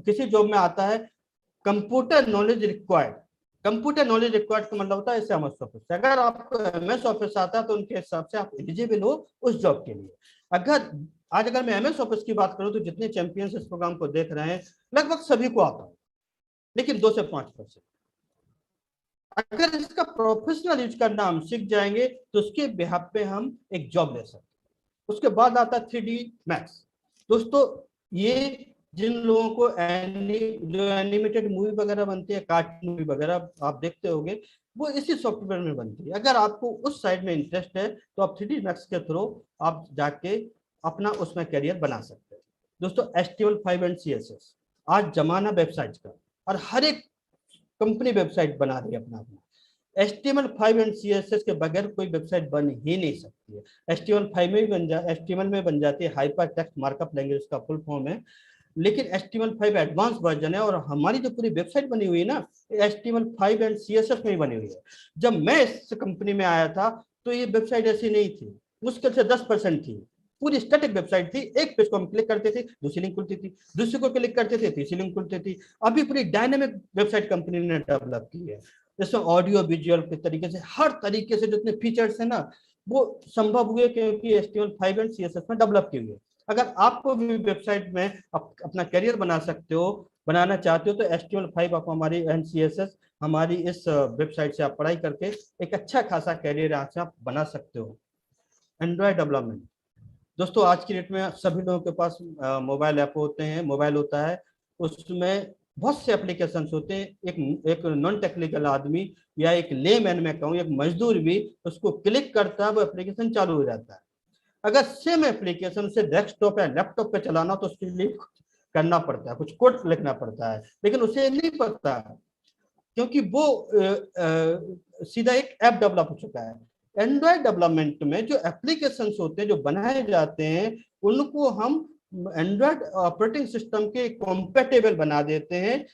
किसी जॉब में आता है computer knowledge required. Computer knowledge required का मतलब होता है MS ऑफिस। अगर आपको MS ऑफिस आता है तो उनके हिसाब से आप एलिजिबल हो उस जॉब के लिए। अगर मैं MS ऑफिस की बात करूं तो जितने चैंपियंस इस प्रोग्राम को देख रहे हैं लगभग सभी को आता है, लेकिन 2 से 5%। अगर इसका प्रोफेशनल यूज करना हम सीख जाएंगे तो उसके बिहाफ पे हम एक जॉब ले सकते हैं। उसके बाद आता 3D मैक्स। दोस्तों ये जिन लोगों को जो एनिमेटेड मूवी वगैरह बनती है, कार्टून मूवी वगैरह आप देखते होंगे, वो इसी सॉफ्टवेयर में बनती है। अगर आपको उस साइड में इंटरेस्ट है तो आप 3D मैक्स के थ्रू आप जाके अपना उसमें करियर बना सकते हैं। दोस्तों HTML5 एंड CSS आज जमाना वेबसाइट का, और हर एक कंपनी वेबसाइट बना रही है अपना अपना। HTML5 एंड CSS के बगैर कोई वेबसाइट बन ही नहीं सकती है। HTML5 में भी HTML में बन जाती है, हाइपर टेक्स्ट मार्कअप लैंग्वेज का फुल फॉर्म है, लेकिन HTML5 एडवांस वर्जन है। और हमारी जो पूरी वेबसाइट बनी हुई है ना, HTML5 एंड CSS में ही बनी हुई है। जब मैं इस कंपनी में आया था तो ये वेबसाइट ऐसी नहीं थी, मुश्किल से 10% थी, पूरी स्टैटिक वेबसाइट थी। एक पेज को हम क्लिक करते थे, दूसरी लिंक खुलती थी, दूसरी को क्लिक करते थे, तीसरी लिंक खुलती थी। अभी पूरी डायनेमिक वेबसाइट कंपनी ने डेवलप की है, जिसमें ऑडियो विजुअल के तरीके से हर तरीके से जितने फीचर्स है ना वो संभव हुए क्योंकि HTML5 एंड CSS में डेवलप की हुई है। अगर आपको भी वेबसाइट में अपना करियर बनाना चाहते हो तो HTML5 आप हमारी एंड CSS हमारी इस वेबसाइट से आप पढ़ाई करके एक अच्छा खासा करियर यहाँ से आप बना सकते हो। Android development. दोस्तों आज की डेट में सभी लोगों के पास मोबाइल ऐप होते हैं, मोबाइल होता है, उसमें बहुत से एप्लीकेशंस होते हैं। एक नॉन टेक्निकल आदमी या एक लेमैन में कहूँ, एक मजदूर भी उसको क्लिक करता है, वो एप्लीकेशन चालू हो जाता है। अगर सेम एप्लीकेशन से डेस्कटॉप या लैपटॉप पे चलाना तो उसके लिए करना पड़ता है, कुछ कोड लिखना पड़ता है, लेकिन उसे नहीं पता क्योंकि वो सीधा एक ऐप डेवलप हो चुका है। एंड्रॉयड डेवलपमेंट में जो एप्लीकेशंस होते हैं, जो बनाए जाते हैं, उनको हम एंड्रॉयड ऑपरेटिंग सिस्टम के कॉम्पेटेबल बना देते हैं।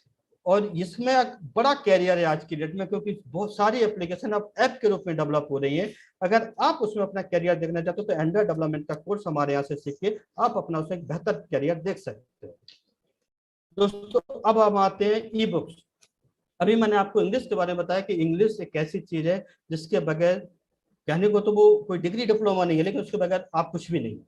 और इसमें बड़ा कैरियर है आज की डेट में, क्योंकि बहुत सारी एप्लीकेशन अब ऐप के रूप में डेवलप हो रही है। अगर आप उसमें अपना कैरियर देखना चाहते हो तो एंड्रॉयड डेवलपमेंट का कोर्स हमारे यहाँ से सीख के आप अपना उसमें एक बेहतर कैरियर देख सकते हो। दोस्तों अब हम आते हैं ई बुक्स। अभी मैंने आपको इंग्लिश के बारे में बताया कि इंग्लिश एक ऐसी चीज है जिसके बगैर, कहने को तो वो कोई डिग्री डिप्लोमा नहीं है, लेकिन उसके बगैर आप कुछ भी नहीं।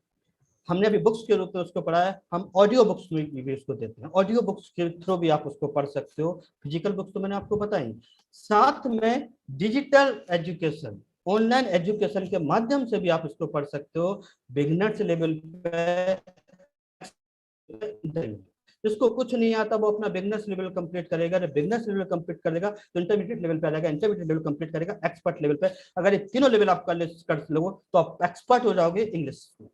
हमने अभी बुक्स के रूप में उसको पढ़ा है, हम ऑडियो बुक्स में भी उसको देते हैं। ऑडियो बुक्स के थ्रू भी आप उसको पढ़ सकते हो। फिजिकल बुक्स तो मैंने आपको बताई। साथ में डिजिटल एजुकेशन, ऑनलाइन एजुकेशन के माध्यम से भी आप इसको पढ़ सकते हो। बिगिनर्स लेवल पे जिसको कुछ नहीं आता वो अपना बिगनर्स लेवल कंप्लीट करेगा, जब बिगनर्स लेवल कंप्लीट करेगा तो इंटरमीडिएट लेवल पे आ जाएगा, इंटरमीडिएट लेवल कंप्लीट करेगा एक्सपर्ट लेवल पे। अगर ये तीनों लेवल आप कर लो तो आप एक्सपर्ट हो जाओगे इंग्लिश में।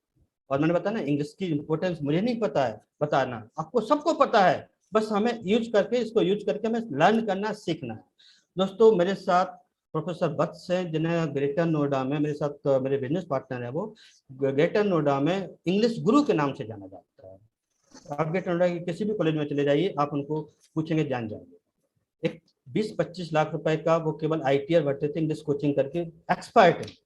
और मैंने बताया ना, इंग्लिश की इंपॉर्टेंस मुझे नहीं पता है बताना, आपको सबको पता है, बस हमें इसको यूज करके हमें लर्न करना, सीखना है। दोस्तों मेरे साथ प्रोफेसर वत्स हैं, जिन्हें ग्रेटर नोएडा में मेरे साथ मेरे बिजनेस पार्टनर है, वो ग्रेटर नोएडा में इंग्लिश गुरु के नाम से जाना जाता है। आप ग्रेटर नोएडा के किसी भी कॉलेज में चले जाइए, आप उनको पूछेंगे, जान जाएंगे। एक 20-25 लाख रुपए का वो केवल ITR भरते थे इंग्लिश कोचिंग करके, एक्सपर्ट है।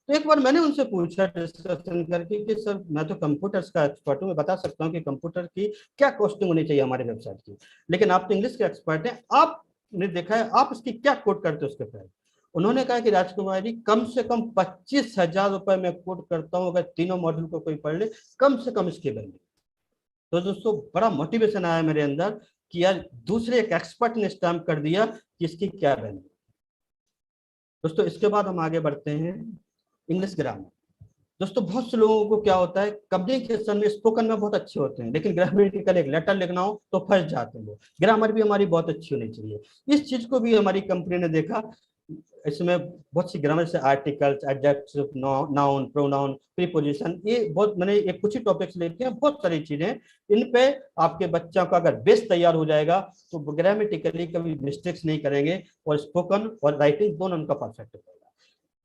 तो एक बार मैंने उनसे पूछा डिस्कशन करके कि सर मैं तो कंप्यूटर्स का एक्सपर्ट हूँ, मैं बता सकता हूँ कि कंप्यूटर की क्या कॉस्टिंग होनी चाहिए हमारे वेबसाइट की, लेकिन आप तो इंग्लिश के एक्सपर्ट हैं, आपने देखा है, आप इसकी क्या कोट करते हो उसके प्राइस। उन्होंने कहा कि राजकुमार जी कम से कम 25,000 रुपए मैं कोट करता हूँ, अगर तीनों मॉड्यूल को कोई पढ़ ले, कम से कम इसके वैल्यू। तो दोस्तों बड़ा मोटिवेशन आया मेरे अंदर कि यार दूसरे एक एक्सपर्ट ने स्टैम्प कर दिया कि इसकी क्या वैल्यू। दोस्तों इसके बाद हम आगे बढ़ते हैं इंग्लिश ग्रामर। दोस्तों बहुत से लोगों को क्या होता है, कम्युनिकेशन में स्पोकन में बहुत अच्छे होते हैं, लेकिन ग्रामेटिकल एक लेटर लिखना हो तो फंस जाते हैं वो। ग्रामर भी हमारी बहुत अच्छी होनी चाहिए। इस चीज को भी हमारी कंपनी ने देखा। इसमें बहुत सी ग्रामर से articles, adjective, noun, pronoun, preposition, ये बहुत मैंने एक कुछ ही टॉपिक्स लेके हैं, बहुत सारी चीजें। इन पे आपके बच्चा का अगर बेस तैयार हो जाएगा तो ग्रामेटिकली कभी मिस्टेक्स नहीं करेंगे, और स्पोकन और राइटिंग दोनों उनका परफेक्ट होगा।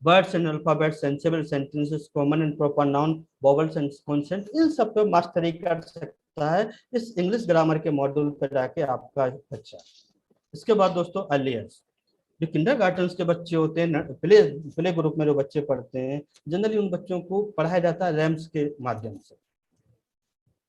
Words and alphabets, sensible sentences, common and proper noun, vowels and consonant, इन सब पे मास्टरी कर सकता है इस इंग्लिश ग्रामर के मॉड्यूल पर जाके आपका बच्चा। इसके बाद दोस्तों अर्लियर्स, जो किंडरगार्टन के बच्चे होते हैं, प्ले ग्रुप में जो बच्चे पढ़ते हैं, जनरली उन बच्चों को पढ़ाया जाता है रैम्स के माध्यम से।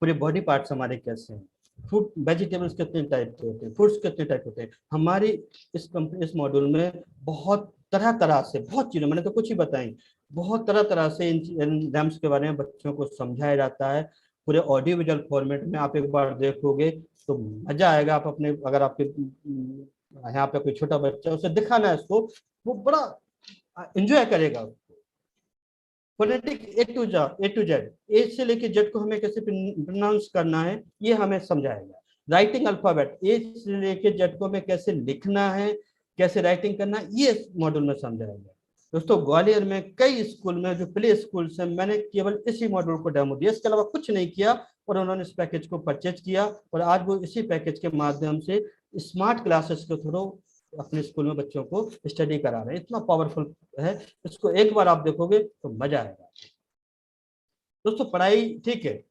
पूरे बॉडी पार्ट्स हमारे कैसे हैं, फ्रूट वेजिटेबल्स कितने टाइप के होते हैं, फ्रूट्स कितने टाइप होते हैं। हमारी इस मॉड्यूल में बहुत तरह तरह से, बहुत चीजें मैंने तो कुछ ही बताई, बहुत तरह तरह से इन रैम्स के बारे में बच्चों को समझाया जाता है। पूरे ऑडियो विजुअल फॉर्मेट में आप एक बार देखोगे तो मजा आएगा। आप अपने, अगर आपके यहाँ पे कोई छोटा बच्चा, उसे दिखाना है इसको, वो बड़ा एंजॉय करेगा। फोनेटिक ए टू जेड, ए से लेके जेड को हमें कैसे प्रोनाउंस करना है ये हमें समझाएगा। राइटिंग अल्फाबेट, ए से लेके जेड को हमें कैसे लिखना है, कैसे राइटिंग करना है, ये मॉड्यूल में समझाएगा। दोस्तों ग्वालियर में कई स्कूल में जो प्ले स्कूल से, मैंने केवल इसी मॉड्यूल को डेमो दिया, इसके अलावा कुछ नहीं किया, और उन्होंने इस पैकेज को परचेज किया, और आज वो इसी पैकेज के माध्यम से स्मार्ट क्लासेस के थ्रू अपने स्कूल में बच्चों को स्टडी करा रहे हैं। इतना पावरफुल है, इसको एक बार आप देखोगे तो मजा आएगा। दोस्तों पढ़ाई ठीक है,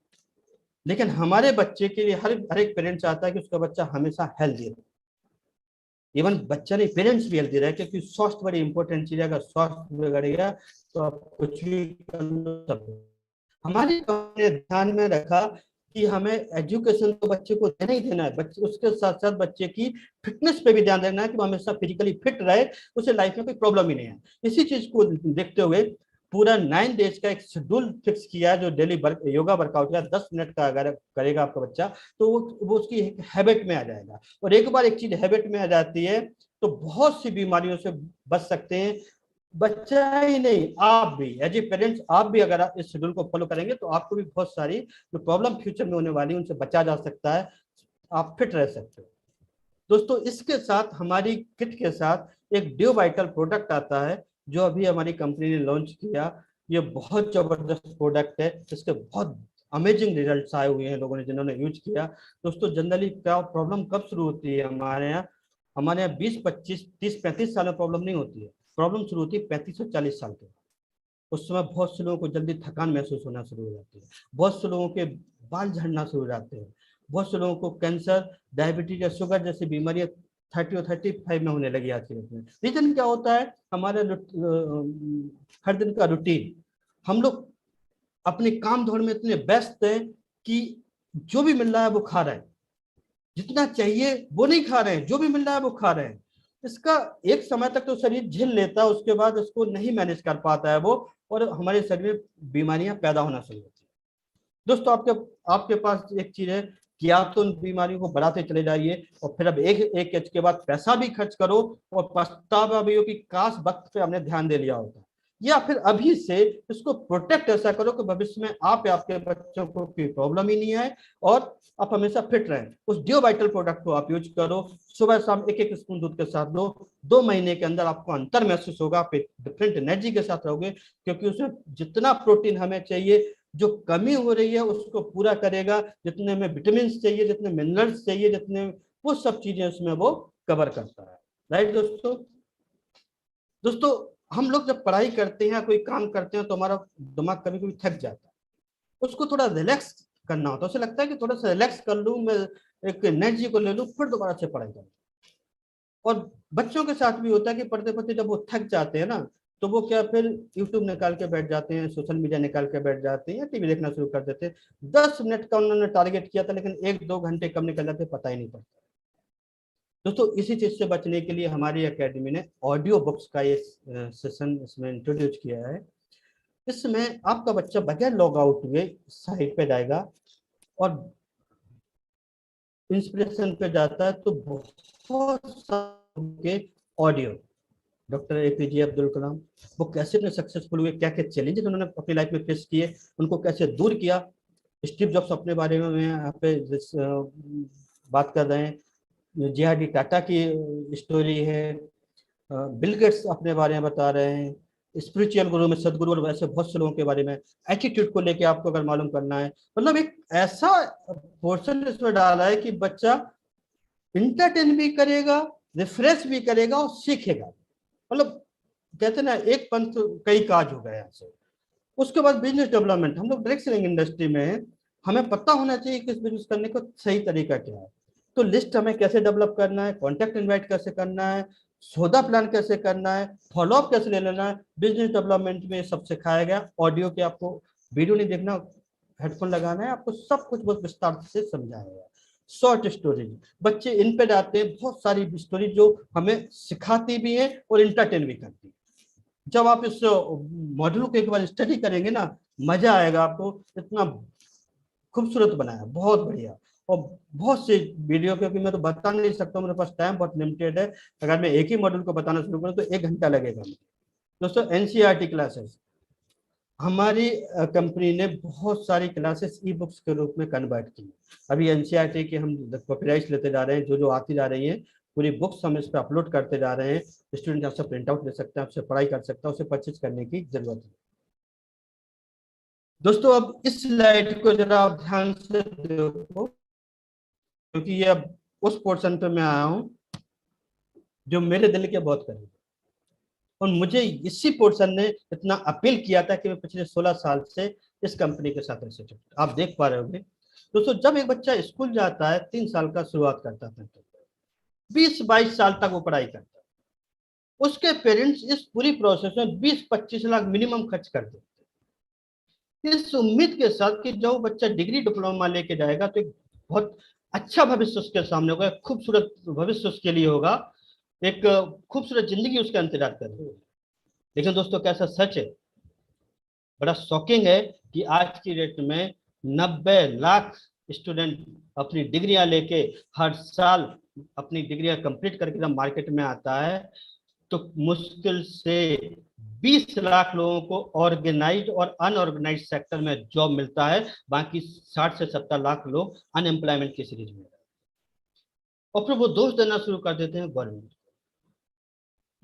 लेकिन हमारे बच्चे के लिए हर एक पेरेंट चाहता है कि उसका बच्चा हमेशा हेल्दी रहे। इवन बच्चा नहीं, पेरेंट्स भी हेल्दी रहे, क्योंकि स्वास्थ्य बड़ी इंपॉर्टेंट चीज है। अगर स्वास्थ्य बिगड़ेगा तो आप कुछ भी कर लो। हमारी कंपनी ने ध्यान में रखा कि हमें एजुकेशन तो बच्चे को देना ही देना है, बच्चे उसके साथ साथ बच्चे की फिटनेस पे भी ध्यान देना है कि वो हमेशा फिजिकली फिट रहे, उसे लाइफ में कोई प्रॉब्लम ही नहीं है। इसी चीज को देखते हुए पूरा 9 डेज का एक शेड्यूल फिक्स किया है, जो डेली योगा वर्कआउट का 10 मिनट का अगर करेगा आपका बच्चा तो वो उसकी हैबिट में आ जाएगा। और एक बार एक चीज हैबिट में आ जाती है तो बहुत सी बीमारियों से बच सकते हैं। बच्चा ही नहीं, आप भी एज ए पेरेंट्स, आप भी अगर आप इस शेड्यूल को फॉलो करेंगे तो आपको भी बहुत सारी जो प्रॉब्लम फ्यूचर में होने वाली उनसे बचा जा सकता है, आप फिट रह सकते हो। दोस्तों इसके साथ हमारी किट के साथ एक ड्यू वाइटल प्रोडक्ट आता है, जो अभी हमारी कंपनी ने लॉन्च किया। ये बहुत जबरदस्त प्रोडक्ट है, इसके बहुत अमेजिंग रिजल्ट्स आए हुए हैं लोगों ने जिन्होंने यूज किया। दोस्तों जनरली क्या प्रॉब्लम कब शुरू होती है हमारे यहाँ 20, 25, 30, 35 साल में प्रॉब्लम नहीं होती है, प्रॉब्लम शुरू होती है 35 से 40 साल के। उस समय बहुत से लोगों को जल्दी थकान महसूस होना शुरू हो जाती है, बहुत से लोगों के बाल झड़ना शुरू हो जाते हैं, बहुत से लोगों को कैंसर, डायबिटीज या शुगर जैसी बीमारियां 30 और 35 में होने लगी आज के डेट में। रीजन क्या होता है, हमारे हर दिन का रूटीन, हम लोग अपने काम दौड़ में इतने व्यस्त हैं कि जो भी मिल रहा है वो खा रहे हैं। जितना चाहिए वो नहीं खा रहे हैं, जो भी मिल रहा है वो खा रहे हैं। इसका एक समय तक तो शरीर झेल लेता है, उसके बाद उसको नहीं मैनेज कर पाता है वो, और हमारे शरीर में बीमारियां पैदा होना शुरू होती है। दोस्तों आपके आपके पास एक चीज है कि आप तो उन बीमारियों को बढ़ाते चले जाइए, और फिर अब एक एक एज के बाद पैसा भी खर्च करो और पछतावा भी हो कि काश वक्त पे हमने ध्यान दे लिया होता। या फिर अभी से इसको प्रोटेक्ट ऐसा करो कि भविष्य में आप या आपके बच्चों को कोई प्रॉब्लम ही नहीं आए और आप हमेशा फिट रहें। उस डियो वाइटल प्रोडक्ट को आप यूज करो, सुबह शाम एक एक स्पून दूध के साथ लो। 2 महीने के अंदर आपको अंतर महसूस होगा, आप एक डिफरेंट एनर्जी के साथ रहोगे, क्योंकि उसमें जितना प्रोटीन हमें चाहिए, जो कमी हो रही है उसको पूरा करेगा, जितने में विटामिन चाहिए, जितने मिनरल्स चाहिए, जितने वो सब चीजें उसमें वो कवर करता है। राइट दोस्तों? दोस्तों हम लोग जब पढ़ाई करते हैं, कोई काम करते हैं, तो हमारा दिमाग कभी कभी थक जाता है, उसको थोड़ा रिलैक्स करना होता है। उसे लगता है कि थोड़ा सा रिलैक्स कर लूं, मैं एक एनर्जी को ले लूं, फिर दोबारा से पढ़ाई करूं। और बच्चों के साथ भी होता है कि पढ़ते पढ़ते जब वो थक जाते हैं ना, तो वो क्या फिर यूट्यूब निकाल के बैठ जाते हैं, सोशल मीडिया निकाल के बैठ जाते हैं, या टीवी देखना शुरू कर देते हैं। 10 मिनट का उन्होंने टारगेट किया था, लेकिन 1-2 घंटे कब निकल जाते पता ही नहीं पड़ता। दोस्तों इसी चीज से बचने के लिए हमारी एकेडमी ने ऑडियो बुक्स का ये सेशन इसमें इंट्रोड्यूस किया है। इसमें आपका बच्चा बगैर लॉग आउट हुए साइट पे जाएगा और इंस्पिरेशन पे जाता है, तो बहुत सारे audio, doctor APJ Abdul Kalam, वो कैसे इतने सक्सेसफुल हुए, क्या क्या चैलेंजेस उन्होंने अपनी लाइफ में फेस किए, उनको कैसे दूर किया। स्टीव जॉब्स अपने बारे में यहाँ पे बात कर रहे हैं, जे.आर.डी. टाटा की स्टोरी है, बिल गेट्स अपने बारे में बता रहे हैं, स्पिरिचुअल गुरु में सदगुरु और वैसे बहुत से लोगों के बारे में, एटीट्यूड को लेके आपको अगर मालूम करना है, मतलब एक ऐसा पोर्शन इसमें डाला है कि बच्चा इंटरटेन भी करेगा, रिफ्रेश भी करेगा और सीखेगा। मतलब कहते हैं ना, एक पंथ कई काज हो गए यहाँ से। उसके बाद बिजनेस डेवलपमेंट, हम लोग डायरेक्ट सेलिंग इंडस्ट्री में हैं, हमें पता होना चाहिए कि इस बिजनेस करने का सही तरीका क्या है। तो लिस्ट हमें कैसे डेवलप करना है, कॉन्टैक्ट इनवाइट कैसे करना है, सौदा प्लान कैसे करना है, फॉलोअप कैसे ले लेना है, बिजनेस डेवलपमेंट में सब सिखाया गया। ऑडियो के आपको वीडियो नहीं देखना, हेडफोन लगाना है, आपको सब कुछ बहुत विस्तार से समझाया गया। शॉर्ट स्टोरीज, बच्चे इन पे जाते हैं, बहुत सारी स्टोरी जो हमें सिखाती भी है और इंटरटेन भी करती है। जब आप इस मॉड्यूल को एक बार स्टडी करेंगे ना, मजा आएगा आपको। इतना खूबसूरत बनाया, बहुत बढ़िया, और बहुत से वीडियो, क्योंकि मैं तो बता नहीं सकता, मेरे पास टाइम बहुत लिमिटेड है। अगर मैं एक ही मॉड्यूल को बताना शुरू करूँ तो 1 घंटा लगेगा। दोस्तों एनसीईआरटी क्लासेस, हमारी कंपनी ने बहुत सारी क्लासेस ई बुक्स के रूप में कन्वर्ट की। अभी एनसीईआरटी के हम कॉपीराइट लेते जा रहे हैं, जो जो आती जा रही हैं पूरी बुक्स हम इस पर अपलोड करते जा रहे हैं। स्टूडेंट आपसे प्रिंट आउट ले सकते हैं, आपसे पढ़ाई कर सकता है, उसे परचेज करने की जरूरत है। दोस्तों अब इस स्लाइड को जरा आप ध्यान से देखो, क्योंकि ये अब उस पोर्शन पे मैं आया हूं जो मेरे दिल के बहुत करीब है, और मुझे इसी पोर्शन ने इतना अपील किया था कि मैं पिछले 16 साल से इस कंपनी के साथ एसोसिएट। आप देख पा रहे होंगे दोस्तों, जब एक बच्चा स्कूल जाता है, 3 साल का शुरुआत करता था, 20-22 साल तक वो पढ़ाई करता है, उसके पेरेंट्स इस पूरी प्रोसेस में 20-25 लाख मिनिमम खर्च कर देते हैं, इस उम्मीद के साथ कि जब बच्चा डिग्री डिप्लोमा लेके जाएगा तो एक बहुत अच्छा भविष्य उसके सामने होगा, खूबसूरत भविष्य उसके लिए होगा, एक खूबसूरत जिंदगी उसका इंतजार कर रही है। लेकिन दोस्तों कैसा सच है, बड़ा शॉकिंग है कि आज की डेट में 90 लाख स्टूडेंट अपनी डिग्रियां लेके हर साल अपनी डिग्रियां कंप्लीट करके जब मार्केट में आता है, तो मुश्किल से 20 लाख लोगों को ऑर्गेनाइज्ड और अनऑर्गेनाइज्ड सेक्टर में जॉब मिलता है, बाकी 60 से 70 लाख लोग अनएम्प्लॉयमेंट की सीरीज में, और फिर वो दोष देना शुरू कर देते हैं गवर्नमेंट।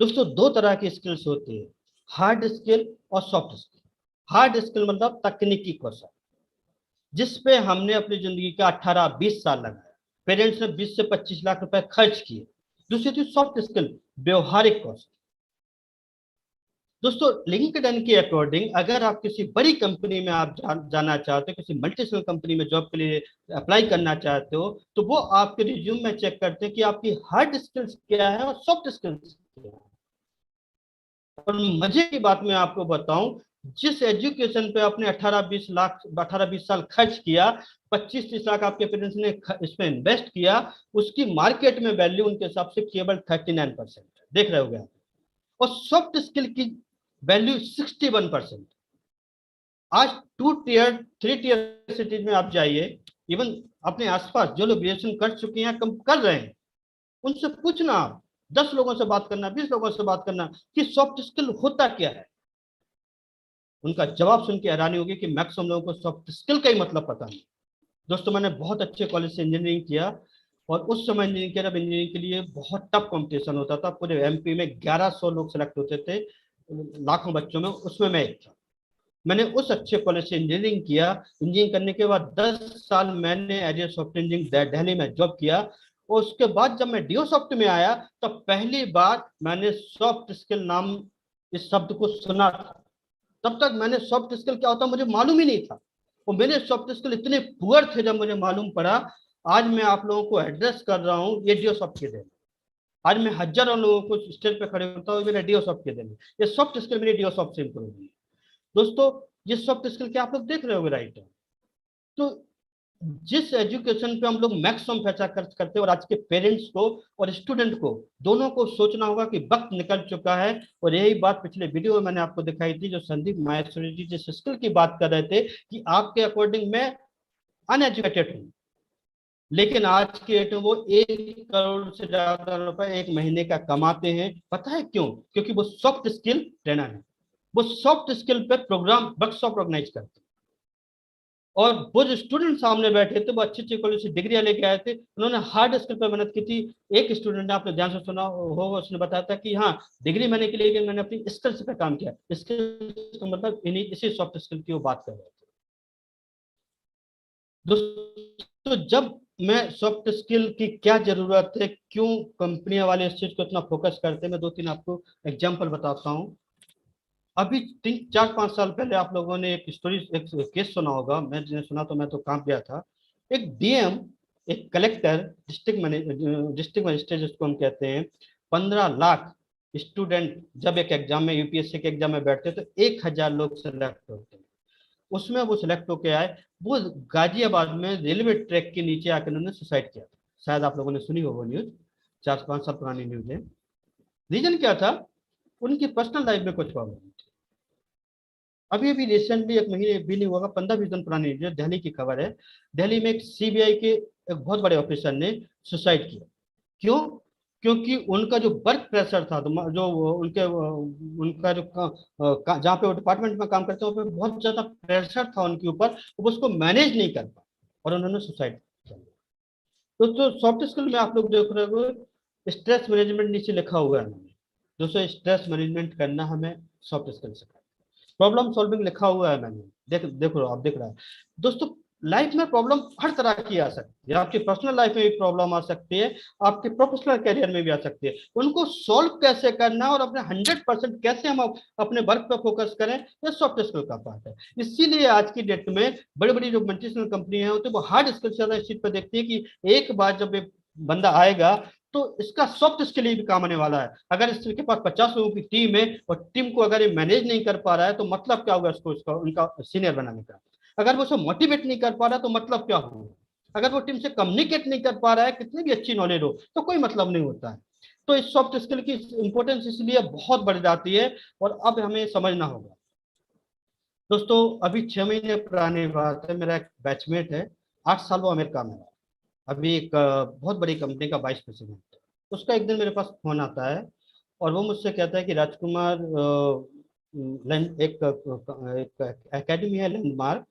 दोस्तों 2 तरह की स्किल्स होती है, हार्ड स्किल और सॉफ्ट स्किल। हार्ड स्किल मतलब तकनीकी कौशल, जिसपे हमने अपनी जिंदगी का 18-20 साल लगाया, पेरेंट्स ने 20 से 25 लाख रुपए खर्च किए। दूसरी थी सॉफ्ट स्किल, व्यवहारिक कौशल। दोस्तों लिंक्डइन के अकॉर्डिंग अगर आप किसी बड़ी कंपनी में आप जाना चाहते हो, किसी मल्टीनेशनल कंपनी में जॉब के लिए अप्लाई करना चाहते हो, तो वो आपके रिज्यूम में चेक करते हैं कि आपकी हार्ड स्किल्स क्या है और सॉफ्ट स्किल्स क्या है। और मजे की बात मैं आपको बताऊं जिस एजुकेशन पे आपने 18-20 साल खर्च किया, 25-30 लाख आपके पेरेंट्स ने इसमें इन्वेस्ट किया, उसकी मार्केट में वैल्यू उनके हिसाब से केवल 39% देख रहे होगे आप। और सॉफ्ट स्किल की वैल्यू 61%। आज 2 टियर 3 टियर सिटीज में आप जाइए, इवन अपने आसपास जो लोग ग्रेजुएशन कर चुके हैं, कम कर रहे हैं, उनसे पूछना, आप 10 लोगों से बात करना, 20 लोगों से बात करना कि सॉफ्ट स्किल होता क्या है, उनका जवाब सुन के हैरानी होगी कि मैक्सिमम लोगों को सॉफ्ट स्किल का ही मतलब पता नहीं। दोस्तों, मैंने बहुत अच्छे कॉलेज से इंजीनियरिंग किया, और उस समय इंजीनियरिंग के लिए बहुत टफ कंपटीशन होता था। पूरे एमपी में 1100 लोग सेलेक्ट होते थे, लाखों बच्चों में, उसमें मैं एक था। मैंने उस अच्छे कॉलेज से इंजीनियरिंग किया। इंजीनियरिंग करने के बाद 10 साल मैंने as a software engineering Delhi में जॉब किया, और उसके बाद जब मैं डीओ सॉफ्ट में आया, तो पहली बार मैंने सॉफ्ट स्किल नाम इस शब्द को सुना था। तब तक मैंने सॉफ्ट स्किल क्या होता मुझे मालूम ही नहीं था, और मेरे सॉफ्ट स्किल इतने पुअर थे जब मुझे मालूम पड़ा। आज मैं आप लोगों को एड्रेस कर रहा हूँ ये डीओ सॉफ्ट के देन। आज मैं हजारों लोगों को स्टेज पे खड़े होता हूँ, मेरे डीओ सॉफ्ट के देन। ये सॉफ्ट स्किल मेरी डीओ सॉफ्ट से इंप्रूव हुई। दोस्तों, ये सॉफ्ट स्किल क्या आप लोग देख रहे होगे, राइट? तो जिस एजुकेशन पे हम लोग मैक्सिमम पैसा खर्च करते हैं, और आज के पेरेंट्स को और स्टूडेंट को दोनों को सोचना होगा कि वक्त निकल चुका है। और यही बात पिछले वीडियो में मैंने आपको दिखाई थी, जो संदीप माहेश्वरी जी जिस स्किल की बात कर रहे थे कि आपके अकॉर्डिंग मैं अनएजुकेटेड हूँ, लेकिन आज के डेट में वो 1 करोड़ से ज्यादा रुपए एक महीने का कमाते हैं। पता है क्यों? क्योंकि वो सॉफ्ट स्किल ट्रेनर है। वो सॉफ्ट स्किल पे प्रोग्राम वर्कशॉप ऑर्गेनाइज करते हैं, और वो जो स्टूडेंट सामने बैठे थे वो अच्छी अच्छी कॉलेज से डिग्रियां लेके आए थे, उन्होंने हार्ड स्किल पर मेहनत की थी। एक स्टूडेंट ने, आपने ध्यान से सुना होगा, उसने बताया था कि हाँ, डिग्री मैंने के लिए मैंने अपनी स्किल्स पे काम किया। स्किल्स का मतलब इसी सॉफ्ट स्किल की वो बात कर रहे थे। दोस्तों, जब मैं सॉफ्ट स्किल की क्या जरूरत है, क्यों कंपनियां वाले इस चीज को इतना फोकस करते हैं, मैं 2-3 आपको एग्जांपल बताता हूँ। अभी 3-4-5 साल पहले आप लोगों ने एक स्टोरी, एक केस सुना होगा, मैं सुना तो मैं तो कांप गया था। एक डीएम, एक कलेक्टर, डिस्ट्रिक्ट मजिस्ट्रेट जिसको हम कहते हैं, 15 लाख स्टूडेंट जब एक एग्जाम में, यूपीएससी के एग्जाम में बैठते तो 1000 लोग सेलेक्ट होते हैं। उसमें वो सिलेक्ट होके आए, वो गाजियाबाद में रेलवे ट्रैक के नीचे आकर उन्होंने सुसाइड किया था। शायद आप लोगों ने सुनी होगी न्यूज, 4-5 साल पुरानी न्यूज है। रीजन क्या था? उनकी पर्सनल लाइफ में कुछ प्रॉब्लम थी। अभी अभी रिसेंटली, 1 महीने भी नहीं होगा, 15-20 दिन पुरानी न्यूज है, दिल्ली की खबर है। दिल्ली में एक सीबीआई के एक बहुत बड़े ऑफिसर ने सुसाइड किया। क्यों? क्योंकि उनका जो वर्क प्रेशर था, जो उनके उनका जो जहाँ पे वो डिपार्टमेंट में काम करते हैं, वहाँ पे बहुत ज्यादा प्रेशर था उनके ऊपर, वो उसको मैनेज नहीं कर पाए और उन्होंने सुसाइड किया। तो सॉफ्ट स्किल में आप लोग देख रहे हो, स्ट्रेस मैनेजमेंट नीचे लिखा हुआ है हमें। दोस्तों, स्ट्रेस मैनेजमेंट करना हमें सॉफ्ट स्किल सिखाया। प्रॉब्लम सॉल्विंग लिखा हुआ है मैंने, देखो आप देख रहा है। दोस्तों, लाइफ में प्रॉब्लम हर तरह की आ सकती है। आपकी पर्सनल लाइफ में भी प्रॉब्लम आ सकती है, आपके प्रोफेशनल करियर में भी आ सकती है। उनको सॉल्व कैसे करना और अपने 100% कैसे हम अपने वर्क पर फोकस करें, ये सॉफ्ट स्किल का पार्ट है। इसीलिए आज की डेट में बड़ी बड़ी जो मल्टीनेशनल कंपनियां होती है, वो हार्ड स्किल से ज्यादा इस चीज पर देखती है कि एक बार जब एक बंदा आएगा तो इसका सॉफ्ट स्किल ही भी काम आने वाला है। अगर इसके पास 50 लोगों की टीम है, और टीम को अगर ये मैनेज नहीं कर पा रहा है, तो मतलब क्या होगा इसको, इसका उनका सीनियर बनाने का। अगर वो उसे मोटिवेट नहीं कर पा रहा, तो मतलब क्या होगा। अगर वो टीम से कम्युनिकेट नहीं कर पा रहा है, कितनी भी अच्छी नॉलेज हो, तो कोई मतलब नहीं होता है। तो इस सॉफ्ट स्किल की इंपॉर्टेंस इसलिए बहुत बढ़ जाती है, और अब हमें समझना होगा। दोस्तों, अभी 6 महीने पुरानी बात है, मेरा एक बैचमेट है, 8 साल वो अमेरिका में है, अभी एक बहुत बड़ी कंपनी का वाइस प्रेसिडेंट है। उसका एक दिन मेरे पास फोन आता है, और वो मुझसे कहता है कि राजकुमार, एक एकेडमी है लैंडमार्क,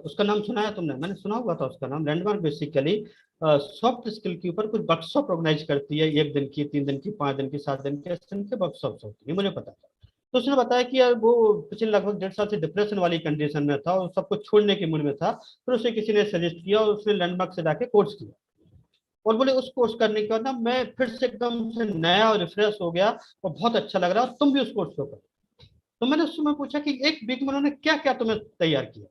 उसका नाम सुना है तुमने? मैंने सुना हुआ था उसका नाम। लैंडमार्क बेसिकली सॉफ्ट स्किल के ऊपर कुछ वर्कशॉप ऑर्गेनाइज करती है, 1 दिन की, 3 दिन की, 5 दिन की, 7 दिन के, इस दिन के वर्कशॉप्स होती है, मुझे पता था। तो उसने बताया कि यार वो पिछले लगभग 1.5 साल से डिप्रेशन वाली कंडीशन में था, और सब कुछ छोड़ने के मूड में था। फिर उसे किसी ने सजेस्ट किया, और उसने लैंडमार्क से जाके कोर्स किया, और बोले उस कोर्स करने के बाद ना मैं फिर से एकदम से नया और रिफ्रेश हो गया, और बहुत अच्छा लग रहा है, और तुम भी उस कोर्स को करो। तो मैंने उस समय पूछा कि 1 वीक में उन्होंने क्या क्या तुम्हें तैयार किया।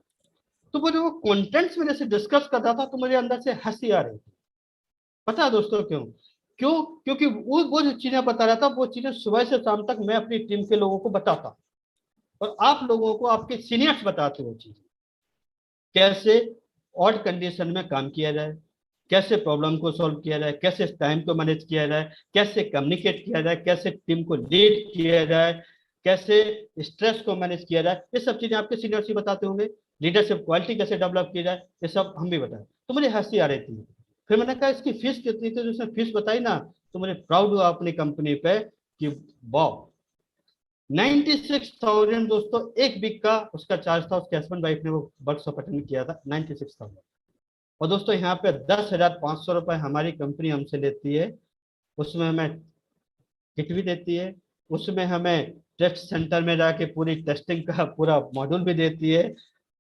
तो वो जो वो कॉन्टेंट्स मेरे से डिस्कस कर रहा था, तो मुझे अंदर से हंसी आ रही थी। पता है दोस्तों क्यों? क्यों? क्योंकि वो जो चीजें बता रहा था, वो चीजें सुबह से शाम तक मैं अपनी टीम के लोगों को बताता। और आप लोगों को आपके सीनियर्स बताते हो चीजें, कैसे ऑड कंडीशन में काम किया जाए, कैसे प्रॉब्लम को सॉल्व किया जाए, कैसे टाइम को मैनेज किया जाए, कैसे कम्युनिकेट किया जाए, कैसे टीम को लीड किया जाए, कैसे स्ट्रेस को मैनेज किया जाए, ये सब चीजें आपके सीनियर्स ही बताते होंगे। लीडरशिप क्वालिटी कैसे डेवलप की जाए, ये सब हम भी बताएं। तो मुझे हंसी आ रही थी, फिर मैंने कहा इसकी फीस कितनी थी, उसने फीस बताई ना, तो मुझे प्राउड हुआ अपनी कंपनी पे कि वाह, 96,000 दोस्तों एक वीक का उसका चार्ज था। उसके हस्बैंड वाइफ ने वो वर्कशॉप अटेंड किया था, 96,000। और दोस्तों यहाँ पे 10,500 रुपए हमारी कंपनी हमसे लेती है, उसमें हमें किट भी देती है, उसमें हमें टेस्ट सेंटर में जाके पूरी टेस्टिंग का पूरा मॉड्यूल भी देती है,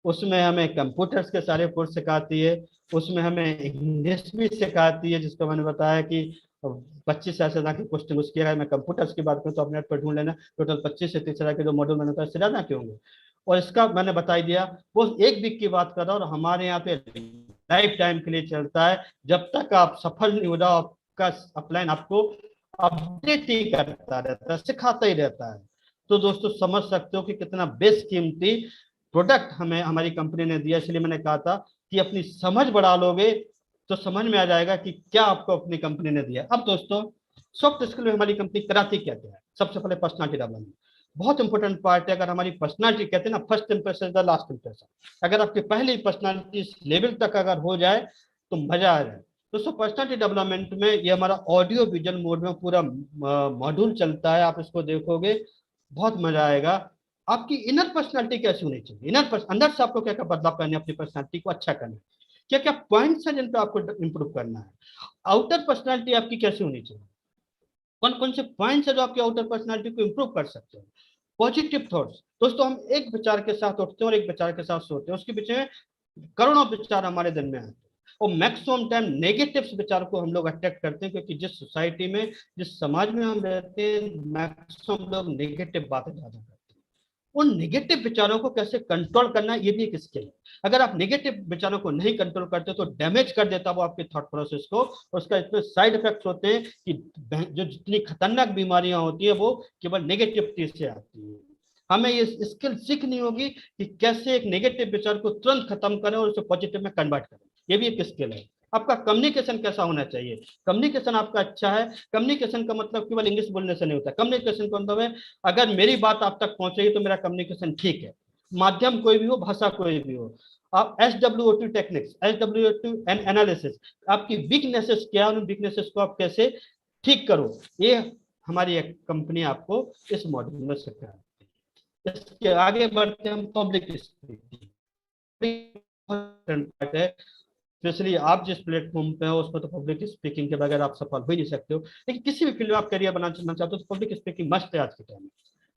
उसमें हमें कंप्यूटर्स के सारे कोर्स सिखाती है, उसमें हमें इंग्लिश भी सिखाती है, जिसको मैंने बताया कि 25 से ज्यादा की पोस्टिंग उसकी। अगर मैं कंप्यूटर्स की बात करूँ तो अपने पर ढूंढ लेना, टोटल 25 से 30 तरह के जो मॉड्यूल मैंने बताया, इससे ज्यादा क्यों होंगे। और इसका मैंने बता ही दिया, वो एक वीक की बात कर रहा हूँ, और हमारे यहाँ पे लाइफ टाइम के लिए चलता है। जब तक आप सफल नहीं हो जाओ, आपका अपलाइन आपको अपडेट ही करता रहता है, सिखाता ही रहता है। तो दोस्तों समझ सकते हो कि कितना बेशकीमती प्रोडक्ट हमें हमारी कंपनी ने दिया। इसलिए मैंने कहा था कि अपनी समझ बढ़ा लोगे तो समझ में आ जाएगा कि क्या आपको अपनी कंपनी ने दिया। अब दोस्तों सॉफ्ट स्किल में हमारी कंपनी कराती क्या क्या है। सबसे पहले पर्सनालिटी डेवलपमेंट बहुत इंपॉर्टेंट पार्ट है। अगर हमारी पर्सनालिटी, कहते हैं ना, first impression is the last impression, अगर आपकी पहली पर्सनालिटी इस लेवल तक अगर हो जाए तो मजा आ जाए। दोस्तों पर्सनालिटी डेवलपमेंट में ये हमारा ऑडियो विजुअल मोड में पूरा मॉड्यूल चलता है, आप इसको देखोगे बहुत मजा आएगा। आपकी इनर पर्सनालिटी कैसी होनी चाहिए, अंदर से आपको क्या क्या बदलाव करना है, अपनी पर्सनालिटी को अच्छा करना है, क्या क्या पॉइंट्स हैं जिन पे आपको इंप्रूव करना है। आउटर पर्सनालिटी आपकी कैसी होनी चाहिए, कौन कौन से पॉइंट्स है जो आपकी आउटर पर्सनालिटी को इंप्रूव कर सकते हैं। पॉजिटिव थॉट्स, दोस्तों हम एक विचार के साथ उठते हैं और एक विचार के साथ सोते हैं, उसके पीछे में करोड़ों विचार हमारे दिन में आते हैं, और मैक्सिमम टाइम नेगेटिव विचार को हम लोग अट्रैक्ट करते हैं, क्योंकि जिस सोसाइटी में, जिस समाज में हम रहते हैं, मैक्सिमम लोग नेगेटिव बातें ज्यादा करते हैं। उन नेगेटिव विचारों को कैसे कंट्रोल करना है, ये भी एक स्किल है। अगर आप नेगेटिव विचारों को नहीं कंट्रोल करते तो डैमेज कर देता वो आपके थॉट प्रोसेस को, और उसका इतने साइड इफेक्ट्स होते हैं कि जो जितनी खतरनाक बीमारियां होती है वो केवल नेगेटिविटी से आती है। हमें ये स्किल सीखनी होगी कि कैसे एक नेगेटिव विचार को तुरंत खत्म करें और उसे पॉजिटिव में कन्वर्ट करें, ये भी एक स्किल है। आपका कम्युनिकेशन कैसा होना चाहिए, कम्युनिकेशन आपका अच्छा है। कम्युनिकेशन का मतलब केवल इंग्लिश बोलने से नहीं होता। कम्युनिकेशन का मतलब है अगर मेरी बात आप तक पहुंचेगी तो मेरा कम्युनिकेशन ठीक है, माध्यम कोई भी हो, भाषा कोई भी हो। आप SWOT टेक्निक्स, SWOT एनालिसिस, आपकी वीकनेसेस क्या है, उन वीकनेसेस को आप कैसे ठीक करो, ये हमारी एक कंपनी आपको इस मॉड्यूल में सिखाती है। इसके आगे बढ़ते हम पब्लिक स्पीकिंग है। स्पेशली आप जिस प्लेटफॉर्म पे हो उसमें तो पब्लिक स्पीकिंग के बगैर आप सफल हो ही नहीं सकते हो, लेकिन किसी भी फील्ड में आप करियर बनाना चाहते हो तो पब्लिक स्पीकिंग मस्ट है आज के टाइम में।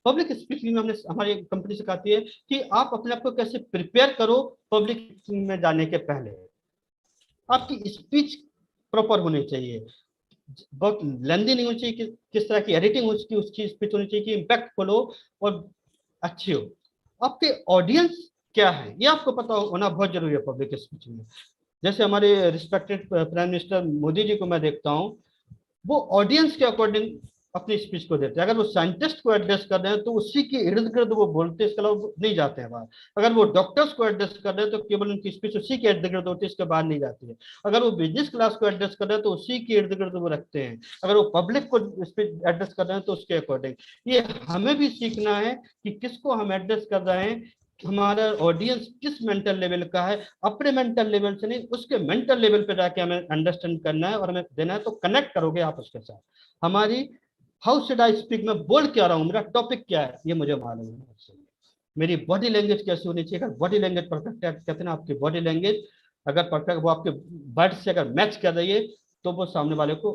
पब्लिक स्पीकिंग में हमने, हमारी कंपनी सिखाती है कि आप अपने आप को कैसे प्रिपेयर करो पब्लिक स्पीकिंग में जाने के पहले। आपकी स्पीच प्रॉपर होनी चाहिए, बहुत लेंदी नहीं होनी चाहिए, किस तरह की एडिटिंग उसकी स्पीच होनी चाहिए कि इम्पैक्टफुल हो और अच्छी हो। आपके ऑडियंस क्या है ये आपको पता होना बहुत जरूरी है पब्लिक स्पीच में। जैसे हमारे respected prime minister Modi ji को मैं देखता हूँ, वो ऑडियंस के अकॉर्डिंग अपनी स्पीच को देते हैं। अगर वो साइंटिस्ट को एड्रेस कर रहे हैं तो उसी के इर्द गिर्द वो बोलते हैं, इसके अलावा नहीं जाते हैं बाहर। अगर वो डॉक्टर्स को एड्रेस कर रहे हैं तो केवल उनकी स्पीच उसी के इर्द गिर्द होती है, इसके बाहर नहीं जाती है। अगर वो बिजनेस क्लास को एड्रेस कर रहे हैं तो उसी के इर्द गिर्द वो रखते हैं। अगर वो पब्लिक को स्पीच एड्रेस कर रहे हैं तो उसके अकॉर्डिंग। ये हमें भी सीखना है कि किसको हम एड्रेस कर रहे हैं, हमारा ऑडियंस किस मेंटल लेवल का है, अपने मेंटल लेवल से नहीं, उसके मेंटल लेवल पे जाके हमें अंडरस्टैंड करना है और हमें देना है। तो कनेक्ट करोगे आप उसके साथ। हमारी हाउ शुड आई स्पीक, मैं बोल क्या रहा हूँ, मेरा टॉपिक क्या है, ये मुझे मालूम है। मेरी बॉडी लैंग्वेज कैसी होनी चाहिए, अगर बॉडी लैंग्वेज परफेक्ट है, कहते हैं ना आपकी बॉडी लैंग्वेज अगर परफेक्ट, वो आपके वर्ड से अगर मैच कर रही है तो वो सामने वाले को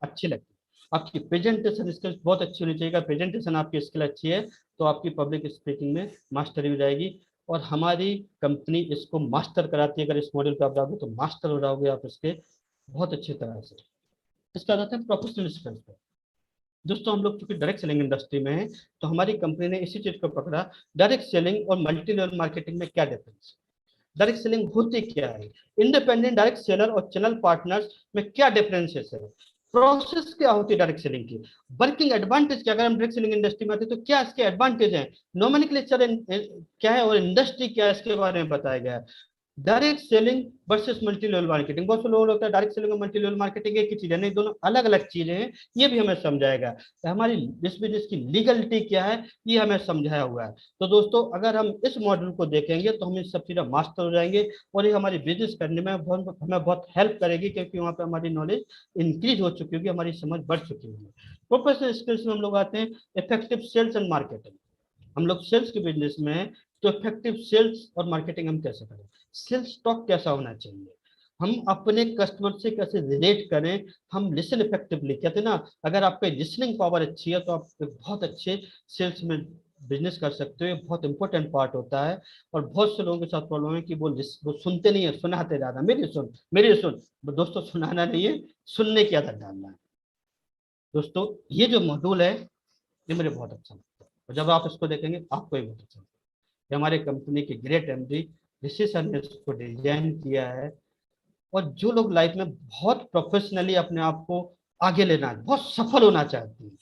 अच्छी लगती है। आपकी प्रेजेंटेशन स्किल्स बहुत अच्छी होनी चाहिए। अगर प्रेजेंटेशन आपकी स्किल अच्छी है तो आपकी पब्लिक स्पीकिंग में मास्टरी हो जाएगी, और हमारी कंपनी इसको मास्टर कराती है। अगर इस मॉडल पर आप जाओगे तो मास्टर हो जाओगे आप इसके बहुत अच्छी तरह से। इसका कहते हैं प्रोफेशनल स्किल्स पे। दोस्तों हम लोग चूंकि डायरेक्ट सेलिंग इंडस्ट्री में है तो हमारी कंपनी ने इसी चीज को पकड़ा, डायरेक्ट सेलिंग और मल्टी लेवल मार्केटिंग में क्या डिफरेंस, डायरेक्ट सेलिंग होती क्या है, इंडिपेंडेंट डायरेक्ट सेलर और चैनल पार्टनर्स में क्या डिफरेंसेस है। प्रोसेस क्या होती है डायरेक्ट सेलिंग की, वर्किंग एडवांटेज क्या, अगर हम डायरेक्ट सेलिंग इंडस्ट्री में आते हैं तो क्या इसके एडवांटेज हैं, नॉमेनक्लेचर क्या है और इंडस्ट्री क्या है, इसके बारे में बताया गया है। Direct selling versus multi level marketing, बहुत से लोग होता है डायरेक्ट सेलिंग और मल्टी लेवल मार्केटिंग एक ही चीज है, नहीं, दोनों अलग अलग चीजें हैं, ये भी हमें समझाएगा। तो हमारी इस बिजनेस की लीगलिटी क्या है, ये हमें समझाया हुआ है। तो दोस्तों अगर हम इस मॉड्यूल को देखेंगे तो हम इस सब चीज़ें मास्टर हो जाएंगे और ये हमारी बिजनेस करने में हमें बहुत हेल्प करेगी, क्योंकि वहाँ पे हमारी नॉलेज इंक्रीज हो चुकी होगी, हमारी समझ बढ़ चुकी होगी। प्रोफेशनल स्किल्स में हम लोग आते हैं इफेक्टिव सेल्स एंड मार्केटिंग। हम लोग सेल्स के बिजनेस में हैं, तो इफेक्टिव सेल्स और मार्केटिंग हम कैसे करें, सेल्स टॉक कैसा होना चाहिए, हम अपने कस्टमर से कैसे रिलेट करें, हम लिसन इफेक्टिवली कहते हैं ना, अगर आपकी लिसनिंग पावर अच्छी है तो आप एक बहुत अच्छे सेल्स में बिजनेस कर सकते हो, ये बहुत इंपॉर्टेंट पार्ट होता है। और बहुत से लोगों के साथ प्रॉब्लम है कि वो सुनते नहीं है, सुनाते ज्यादा, मेरी सुन दोस्तों, सुनाना नहीं है, सुनने की आदत डालना है। दोस्तों ये जो मॉड्यूल है ये मुझे बहुत अच्छा लगता है, और जब आप इसको देखेंगे आपको भी बहुत अच्छा लगता है। ये हमारे कंपनी के ग्रेट एमडी ऋषि सर ने इसको डिजाइन किया है, और जो लोग लाइफ में बहुत प्रोफेशनली अपने आप को आगे लेना, बहुत सफल होना चाहते हैं,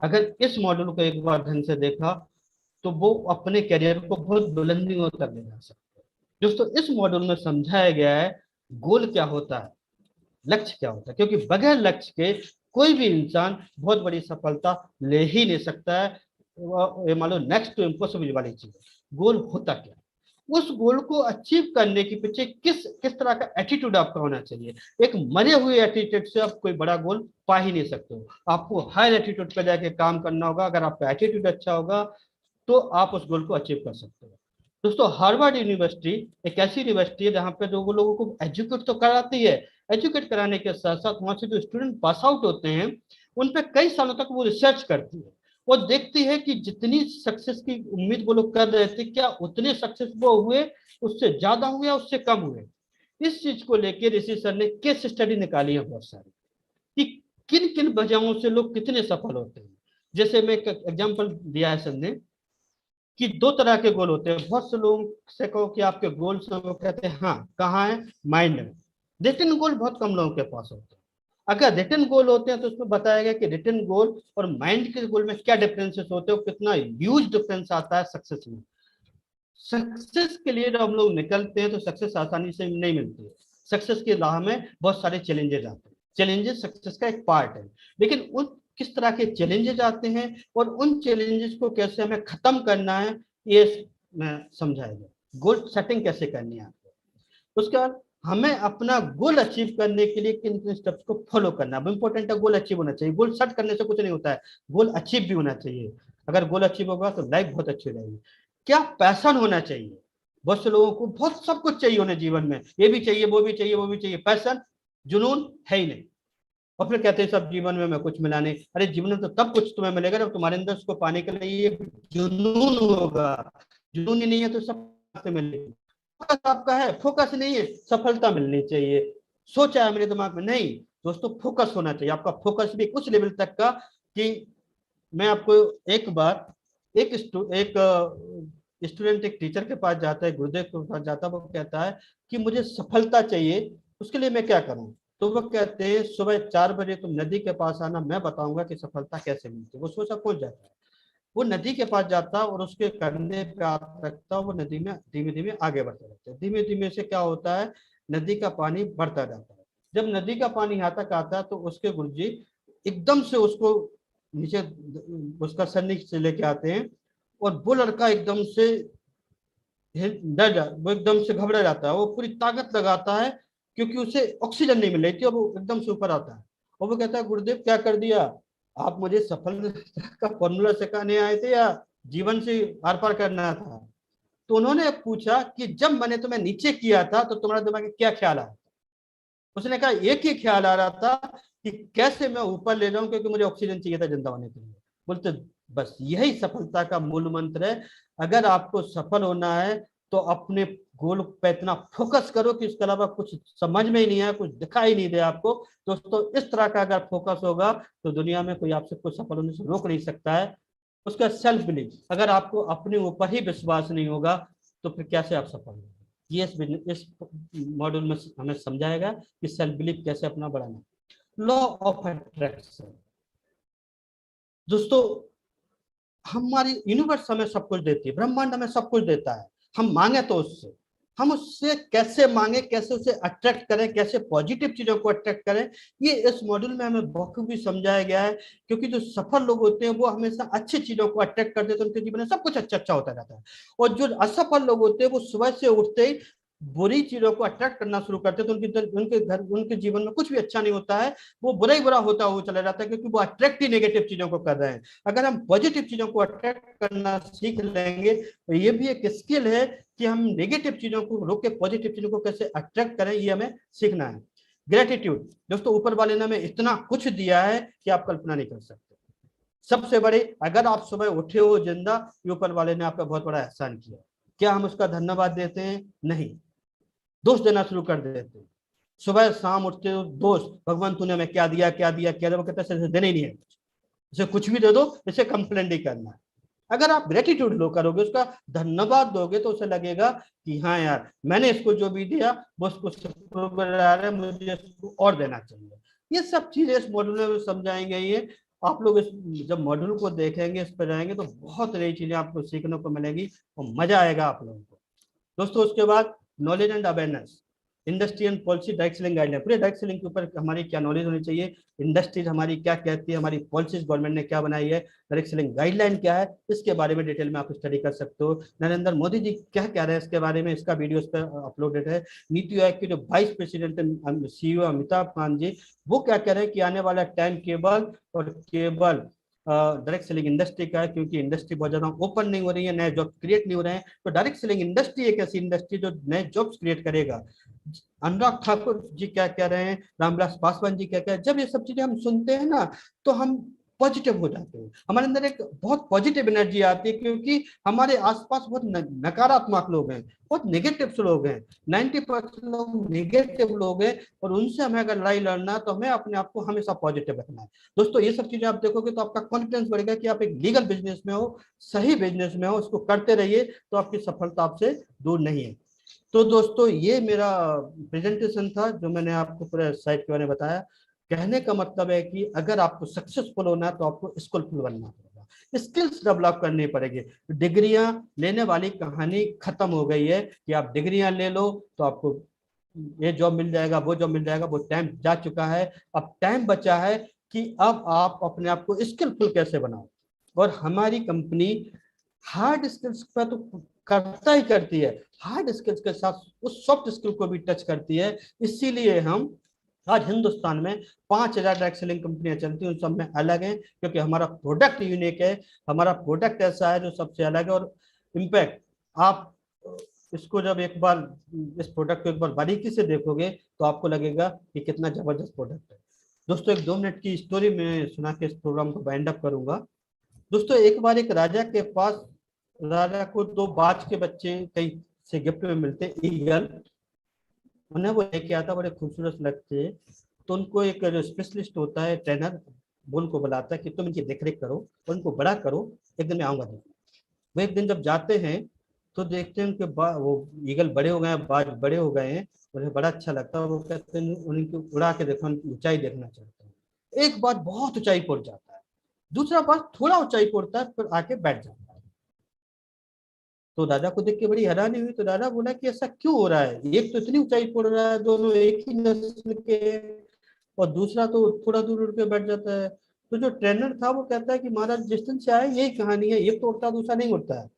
अगर इस मॉड्यूल को एक बार ढंग से देखा तो वो अपने करियर को बहुत बुलंदियों तक ले जा सकते हैं। दोस्तों इस मॉड्यूल में समझाया गया है गोल क्या होता है, लक्ष्य क्या होता है, क्योंकि बगैर लक्ष्य के कोई भी इंसान बहुत बड़ी सफलता ले ही नहीं सकता है। ये मान लो नेक्स्ट टू इम्पॉसिबल वाली चीज है। गोल होता क्या, उस गोल को अचीव करने के पीछे किस किस तरह का एटीट्यूड आपका होना चाहिए। एक मरे हुए एटीट्यूड से आप कोई बड़ा गोल पा ही नहीं सकते हो, आपको हायर एटीट्यूड पर जाके काम करना होगा। अगर आपका एटीट्यूड अच्छा होगा तो आप उस गोल को अचीव कर सकते हो। दोस्तों हार्वर्ड यूनिवर्सिटी एक ऐसी यूनिवर्सिटी है जहाँ पे लोगों को एजुकेट तो कराती है, एजुकेट कराने के साथ साथ वहाँ से जो स्टूडेंट पास आउट होते हैं उन पे कई सालों तक वो रिसर्च करती है, वो देखती है कि जितनी सक्सेस की उम्मीद वो लोग कर रहे थे क्या उतने सक्सेस वो हुए, उससे ज्यादा हुए या उससे कम हुए। इस चीज को लेकर ऋषि सर ने केस स्टडी निकाली है बहुत सारी, कि किन किन वजहों से लोग कितने सफल होते हैं। जैसे मैं एक एग्जाम्पल दिया है सर ने कि दो तरह के गोल होते हैं, बहुत से लोग से कहो कि आपके गोल्स हैं, वो कहते हैं हाँ कहाँ है, माइंड में। रिटन गोल बहुत कम लोगों के पास होते हैं। अगर रिटन गोल होते हैं तो उसमें बताया गया कि रिटन गोल और माइंड के गोल में क्या डिफरेंसेस होते हैं, कितना ह्यूज डिफरेंस आता है सक्सेस में। सक्सेस के लिए जब हम लोग निकलते हैं तो सक्सेस आसानी से नहीं मिलती है, सक्सेस की राह में बहुत सारे चैलेंजेस आते हैं, चैलेंजेस सक्सेस का एक पार्ट है, लेकिन उन किस तरह के चैलेंजेस आते हैं और उन चैलेंजेस को कैसे हमें खत्म करना है ये मैं समझाएगा। गोल सेटिंग कैसे करनी है आपको, उसके बाद हमें अपना गोल अचीव करने के लिए किन किन स्टेप्स को फॉलो करना है। इंपॉर्टेंट है गोल अचीव होना चाहिए, गोल सेट करने से कुछ नहीं होता है, गोल अचीव भी होना चाहिए। अगर गोल अचीव होगा तो लाइफ बहुत अच्छी रहेगी। क्या पैशन होना चाहिए, बहुत से लोगों को बहुत सब कुछ चाहिए उन्हें जीवन में, ये भी चाहिए वो भी चाहिए वो भी चाहिए, पैशन जुनून है ही नहीं। और फिर कहते हैं सब जीवन में मैं कुछ मिला नहीं, अरे जीवन में तो तब कुछ तुम्हें मिलेगा जब तुम्हारे अंदर उसको पाने के लिए ये जुनून होगा, जुनून ही नहीं है तो सब से मिलेगी। फोकस आपका है, फोकस नहीं है, सफलता मिलनी चाहिए। सोचा है मेरे दिमाग में, नहीं दोस्तों फोकस होना चाहिए आपका, फोकस भी उस लेवल तक का कि मैं आपको एक बार एक स्टूडेंट एक टीचर के पास जाता है, गुरुदेव के पास जाता है, वो कहता है कि मुझे सफलता चाहिए, उसके लिए मैं क्या करूं। तो वो कहते हैं सुबह 4 बजे तुम नदी के पास आना, मैं बताऊंगा कि सफलता कैसे मिलती है। वो सोचा पहुंच जाता है, वो नदी के पास जाता और उसके कंधे पे हाथ रखता, वो नदी में धीमे धीमे आगे बढ़ते रहते हैं। धीमे धीमे से क्या होता है, नदी का पानी बढ़ता जाता है। जब नदी का पानी यहाँ तक आता है तो उसके गुरुजी एकदम से उसको नीचे, उसका सर नीचे लेके आते हैं, और वो लड़का एकदम से वो एकदम से घबरा जाता है, वो पूरी ताकत लगाता है क्योंकि उसे ऑक्सीजन नहीं मिल रही थी और वो एकदम से ऊपर आता है। और वो कहता है गुरुदेव क्या कर दिया, आप मुझे सफल का फॉर्मूला सिखाने आए थे या जीवन से आर पार करना था। तो उन्होंने पूछा कि जब मैंने तुम्हें नीचे किया था तो तुम्हारे दिमाग में क्या ख्याल आया। उसने कहा एक ही ख्याल आ रहा था कि कैसे मैं ऊपर ले जाऊं, क्योंकि मुझे ऑक्सीजन चाहिए था जिंदा होने के लिए। बोलते बस यही सफलता का मूल मंत्र है। अगर आपको सफल होना है तो अपने गोल पे इतना फोकस करो कि इसके अलावा कुछ समझ में ही नहीं आए, कुछ दिखाई नहीं दे आपको। दोस्तों इस तरह का अगर फोकस होगा तो दुनिया में कोई आपसे कुछ सफल होने से रोक नहीं सकता है। उसका सेल्फ बिलीफ, अगर आपको अपने ऊपर ही विश्वास नहीं होगा तो फिर कैसे आप सफल होंगे। ये इस मॉड्यूल में हमें समझाएगा कि सेल्फ बिलीफ कैसे अपना बढ़ाना। Law of attraction. दोस्तों, हमारी यूनिवर्स हमें सब कुछ देती है, ब्रह्मांड हमें सब कुछ देता है, हम मांगे तो उससे, हम उससे कैसे मांगे, कैसे उसे अट्रैक्ट करें, कैसे पॉजिटिव चीजों को अट्रैक्ट करें, ये इस मॉड्यूल में हमें बखूबी समझाया गया है। क्योंकि जो सफल लोग होते हैं वो हमेशा अच्छी चीजों को अट्रैक्ट करते हैं, तो उनके जीवन में सब कुछ अच्छा अच्छा होता रहता है। और जो असफल लोग होते हैं वो सुबह से उठते ही बुरी चीजों को अट्रैक्ट करना शुरू करते हैं, तो उनके जीवन में कुछ भी अच्छा नहीं होता है, वो बुरा ही बुरा होता हुआ चला जाता है, क्योंकि वो अट्रैक्ट ही नेगेटिव चीजों को कर रहे हैं। अगर हम पॉजिटिव चीजों को अट्रैक्ट करना सीख लेंगे तो ये भी एक स्किल है कि हम नेगेटिव चीजों को रोक के पॉजिटिव चीजों को कैसे अट्रैक्ट करें, ये हमें सीखना है। ग्रेटिट्यूड। दोस्तों, ऊपर वाले ने हमें इतना कुछ दिया है कि आप कल्पना नहीं कर सकते। सबसे बड़े, अगर आप सुबह उठे हो जिंदा, ऊपर वाले ने आपका बहुत बड़ा एहसान किया। क्या हम उसका धन्यवाद देते हैं? नहीं, दोष देना शुरू कर देते हैं। सुबह शाम उठते हो दोष, भगवान तूने हमें क्या दिया क्या दिया क्या दिया, वो कहते हैं देने ही नहीं है, इसे कुछ भी दे दो, इसे कंप्लेंट ही करना है। अगर आप ग्रेटिट्यूड लो करोगे, उसका धन्यवाद दोगे, तो उसे लगेगा कि हाँ यार, मैंने इसको जो भी दिया वो उसको मुझे इसको और देना चाहिए। ये सब चीजें इस मॉड्यूल में समझाएंगे। ये आप लोग इस जब मॉड्यूल को देखेंगे, इस पर जाएंगे, तो बहुत नई चीजें आपको सीखने को मिलेगी और मजा आएगा आप लोगों को। दोस्तों, उसके बाद knowledge and awareness, industry and policy, direct selling guideline. पूरे डायरेक्ट सेलिंग के ऊपर हमारी क्या नॉलेज होनी चाहिए, इंडस्ट्रीज हमारी क्या कहती है, हमारी पॉलिसीज गवर्नमेंट ने क्या बनाई है, डायरेक्ट सेलिंग गाइडलाइन क्या है, इसके बारे में डिटेल में आप स्टडी कर सकते हो। नरेंद्र मोदी जी क्या कह रहे हैं इसके बारे में, इसका वीडियो इस पर अपलोडेड है। नीति आयोग के जो vice president CEO Amitabh Kant ji, वो क्या कह रहे हैं कि आने वाला टाइम केवल और केवल डायरेक्ट सेलिंग इंडस्ट्री का है, क्योंकि इंडस्ट्री बहुत ज्यादा ओपन नहीं हो रही है, नए जॉब क्रिएट नहीं हो रहे हैं। तो डायरेक्ट सेलिंग इंडस्ट्री एक ऐसी इंडस्ट्री जो नए जॉब्स क्रिएट करेगा। अनुराग ठाकुर जी क्या कह रहे हैं, रामविलास पासवान जी क्या कह रहे हैं, जब ये सब चीजें हम सुनते हैं ना, तो हम पॉजिटिव हो जाते हैं, हमारे अंदर एक बहुत पॉजिटिव एनर्जी आती है। क्योंकि हमारे आसपास बहुत नकारात्मक लोग हैं, बहुत नेगेटिव लोग हैं, 90% लोग नेगेटिव लोग हैं, और उनसे हमें अगर लड़ाई लड़ना है तो हमें अपने आप को हमेशा पॉजिटिव रखना है। दोस्तों, ये सब चीजें आप देखोगे तो आपका कॉन्फिडेंस बढ़ेगा कि आप एक लीगल बिजनेस में हो, सही बिजनेस में हो, उसको करते रहिए, तो आपकी सफलता आपसे दूर नहीं है। तो दोस्तों, ये मेरा प्रेजेंटेशन था जो मैंने आपको पूरे साइट के बारे में बताया। कहने का मतलब है कि अगर आपको सक्सेसफुल होना है तो आपको स्किलफुल बनना पड़ेगा, स्किल्स डेवलप करनी पड़ेगी। डिग्रियां लेने वाली कहानी खत्म हो गई है कि आप डिग्रियां ले लो तो आपको ये जॉब मिल जाएगा, वो जॉब मिल जाएगा, वो टाइम जा चुका है। अब टाइम बचा है कि अब आप अपने आप को स्किलफुल कैसे बनाओ। और हमारी कंपनी हार्ड स्किल्स पर तो करता ही करती है, हार्ड स्किल्स के साथ उस सॉफ्ट स्किल को भी टच करती है। इसीलिए हम आज हिंदुस्तान में 5,000 डायरेक्ट सेलिंग कंपनियां चलती हैं, उन सब में अलग हैं, क्योंकि हमारा प्रोडक्ट यूनिक है, हमारा प्रोडक्ट ऐसा है जो सबसे अलग है। और इम्पैक्ट आप इसको जब एक बार, इस प्रोडक्ट को एक बार बारीकी से देखोगे तो आपको लगेगा कि कितना जबरदस्त प्रोडक्ट है। दोस्तों, एक 2 मिनट की स्टोरी में सुना के इस प्रोग्राम को वाइंड अप करूंगा। दोस्तों, एक बार एक राजा के पास, राजा को 2 बाज के बच्चे कहीं से गिफ्ट में मिलते, ईगल, उन्हें वो लेके आता, बड़े खूबसूरत लगते हैं। तो उनको एक जो स्पेशलिस्ट होता है, ट्रेनर, वो उनको बुलाता है कि तुम इनकी देखरेख करो और इनको बड़ा करो, एक दिन मैं आऊंगा। वो एक दिन जब जाते हैं तो देखते हैं उनके वो ईगल बड़े हो गए हैं, बाज बड़े हो गए हैं, उन्हें बड़ा अच्छा लगता है। वो कहते हैं उनकी उड़ा के देखो, उनकी ऊंचाई देखना चाहते हैं। एक बार बहुत ऊंचाई पहुंच जाता है, दूसरा बार थोड़ा ऊंचाई पड़ता है, फिर आके बैठ जाता है। तो राजा को देख के बड़ी हैरानी हुई। तो राजा बोला कि ऐसा क्यों हो रहा है, एक तो इतनी ऊंचाई पड़ रहा है, दोनों एक ही नस्ल के, और दूसरा तो थोड़ा दूर उड़ के बैठ जाता है। तो जो ट्रेनर था वो कहता है कि महाराज जिस दिन से आए यही कहानी है, एक तो उड़ता दूसरा नहीं उड़ता है।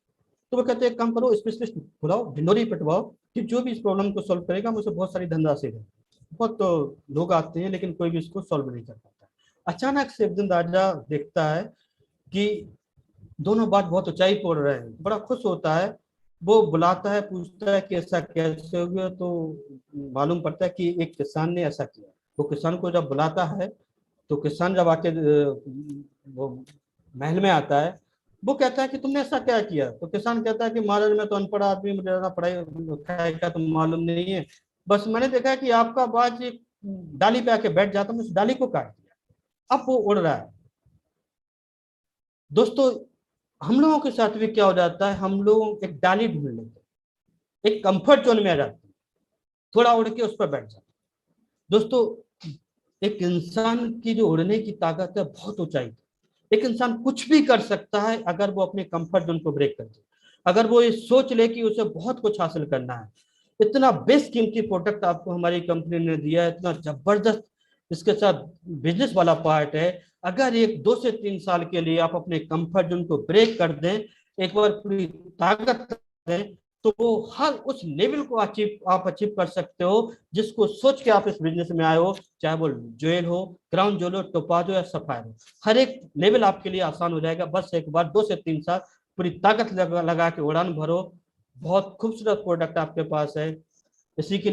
तो वो कहते हैं एक काम करो, स्पेशलिस्ट बुलाओ, ढिंडोरी पिटवाओ, कि जो भी इस प्रॉब्लम को सॉल्व करेगा मुझे बहुत सारी धनराशि दे। बहुत तो लोग आते हैं लेकिन कोई भी इसको सॉल्व नहीं कर पाता। अचानक से एक दिन राजा देखता है कि दोनों बात बहुत ऊंचाई पड़ रहे हैं, बड़ा खुश होता है। वो बुलाता है, पूछता है कि ऐसा कैसे हो गया। तो मालूम पड़ता है कि एक किसान ने ऐसा किया। वो किसान को जब बुलाता है तो किसान जब आके वो महल में आता है, वो कहता है कि तुमने ऐसा क्या किया। तो किसान कहता है कि महाराज मैं तो अनपढ़ आदमी, मुझे ज़्यादा पढ़ाई लिखाई का तो मालूम नहीं है, बस मैंने देखा है कि आपका बाज एक डाली पे आके बैठ जाता, मैं उस डाली को काट दिया, अब वो उड़ रहा है। दोस्तों, हम लोगों के साथ भी क्या हो जाता है, हम लोग एक डाली ढूंढ लेते हैं, एक कंफर्ट जोन में आ जाते हैं, थोड़ा उड़ के उस पर बैठ जाते हैं। दोस्तों, एक इंसान की जो उड़ने की ताकत है बहुत ऊंचाई। एक इंसान कुछ भी कर सकता है अगर वो अपने कंफर्ट जोन को ब्रेक कर दे, अगर वो ये सोच ले कि उसे बहुत कुछ हासिल करना है। इतना बेस्ट कीमती प्रोडक्ट आपको हमारी कंपनी ने दिया है, इतना जबरदस्त इसके साथ बिजनेस वाला पार्ट है। अगर एक 2 से 3 साल के लिए आप अपने कंफर्ट जोन को ब्रेक कर दें, एक बार पूरी ताकत दें, तो वो हर उस लेवल को अचीव कर सकते हो जिसको सोच के आप इस बिजनेस में आए हो। चाहे वो ज्वेल हो, क्राउन ज्वेल हो, टोपाजो या सफायर हो, हर एक लेवल आपके लिए आसान हो जाएगा। बस एक बार 2 से 3 साल पूरी ताकत लगा के उड़ान भरो। बहुत खूबसूरत प्रोडक्ट आपके पास है। इसी के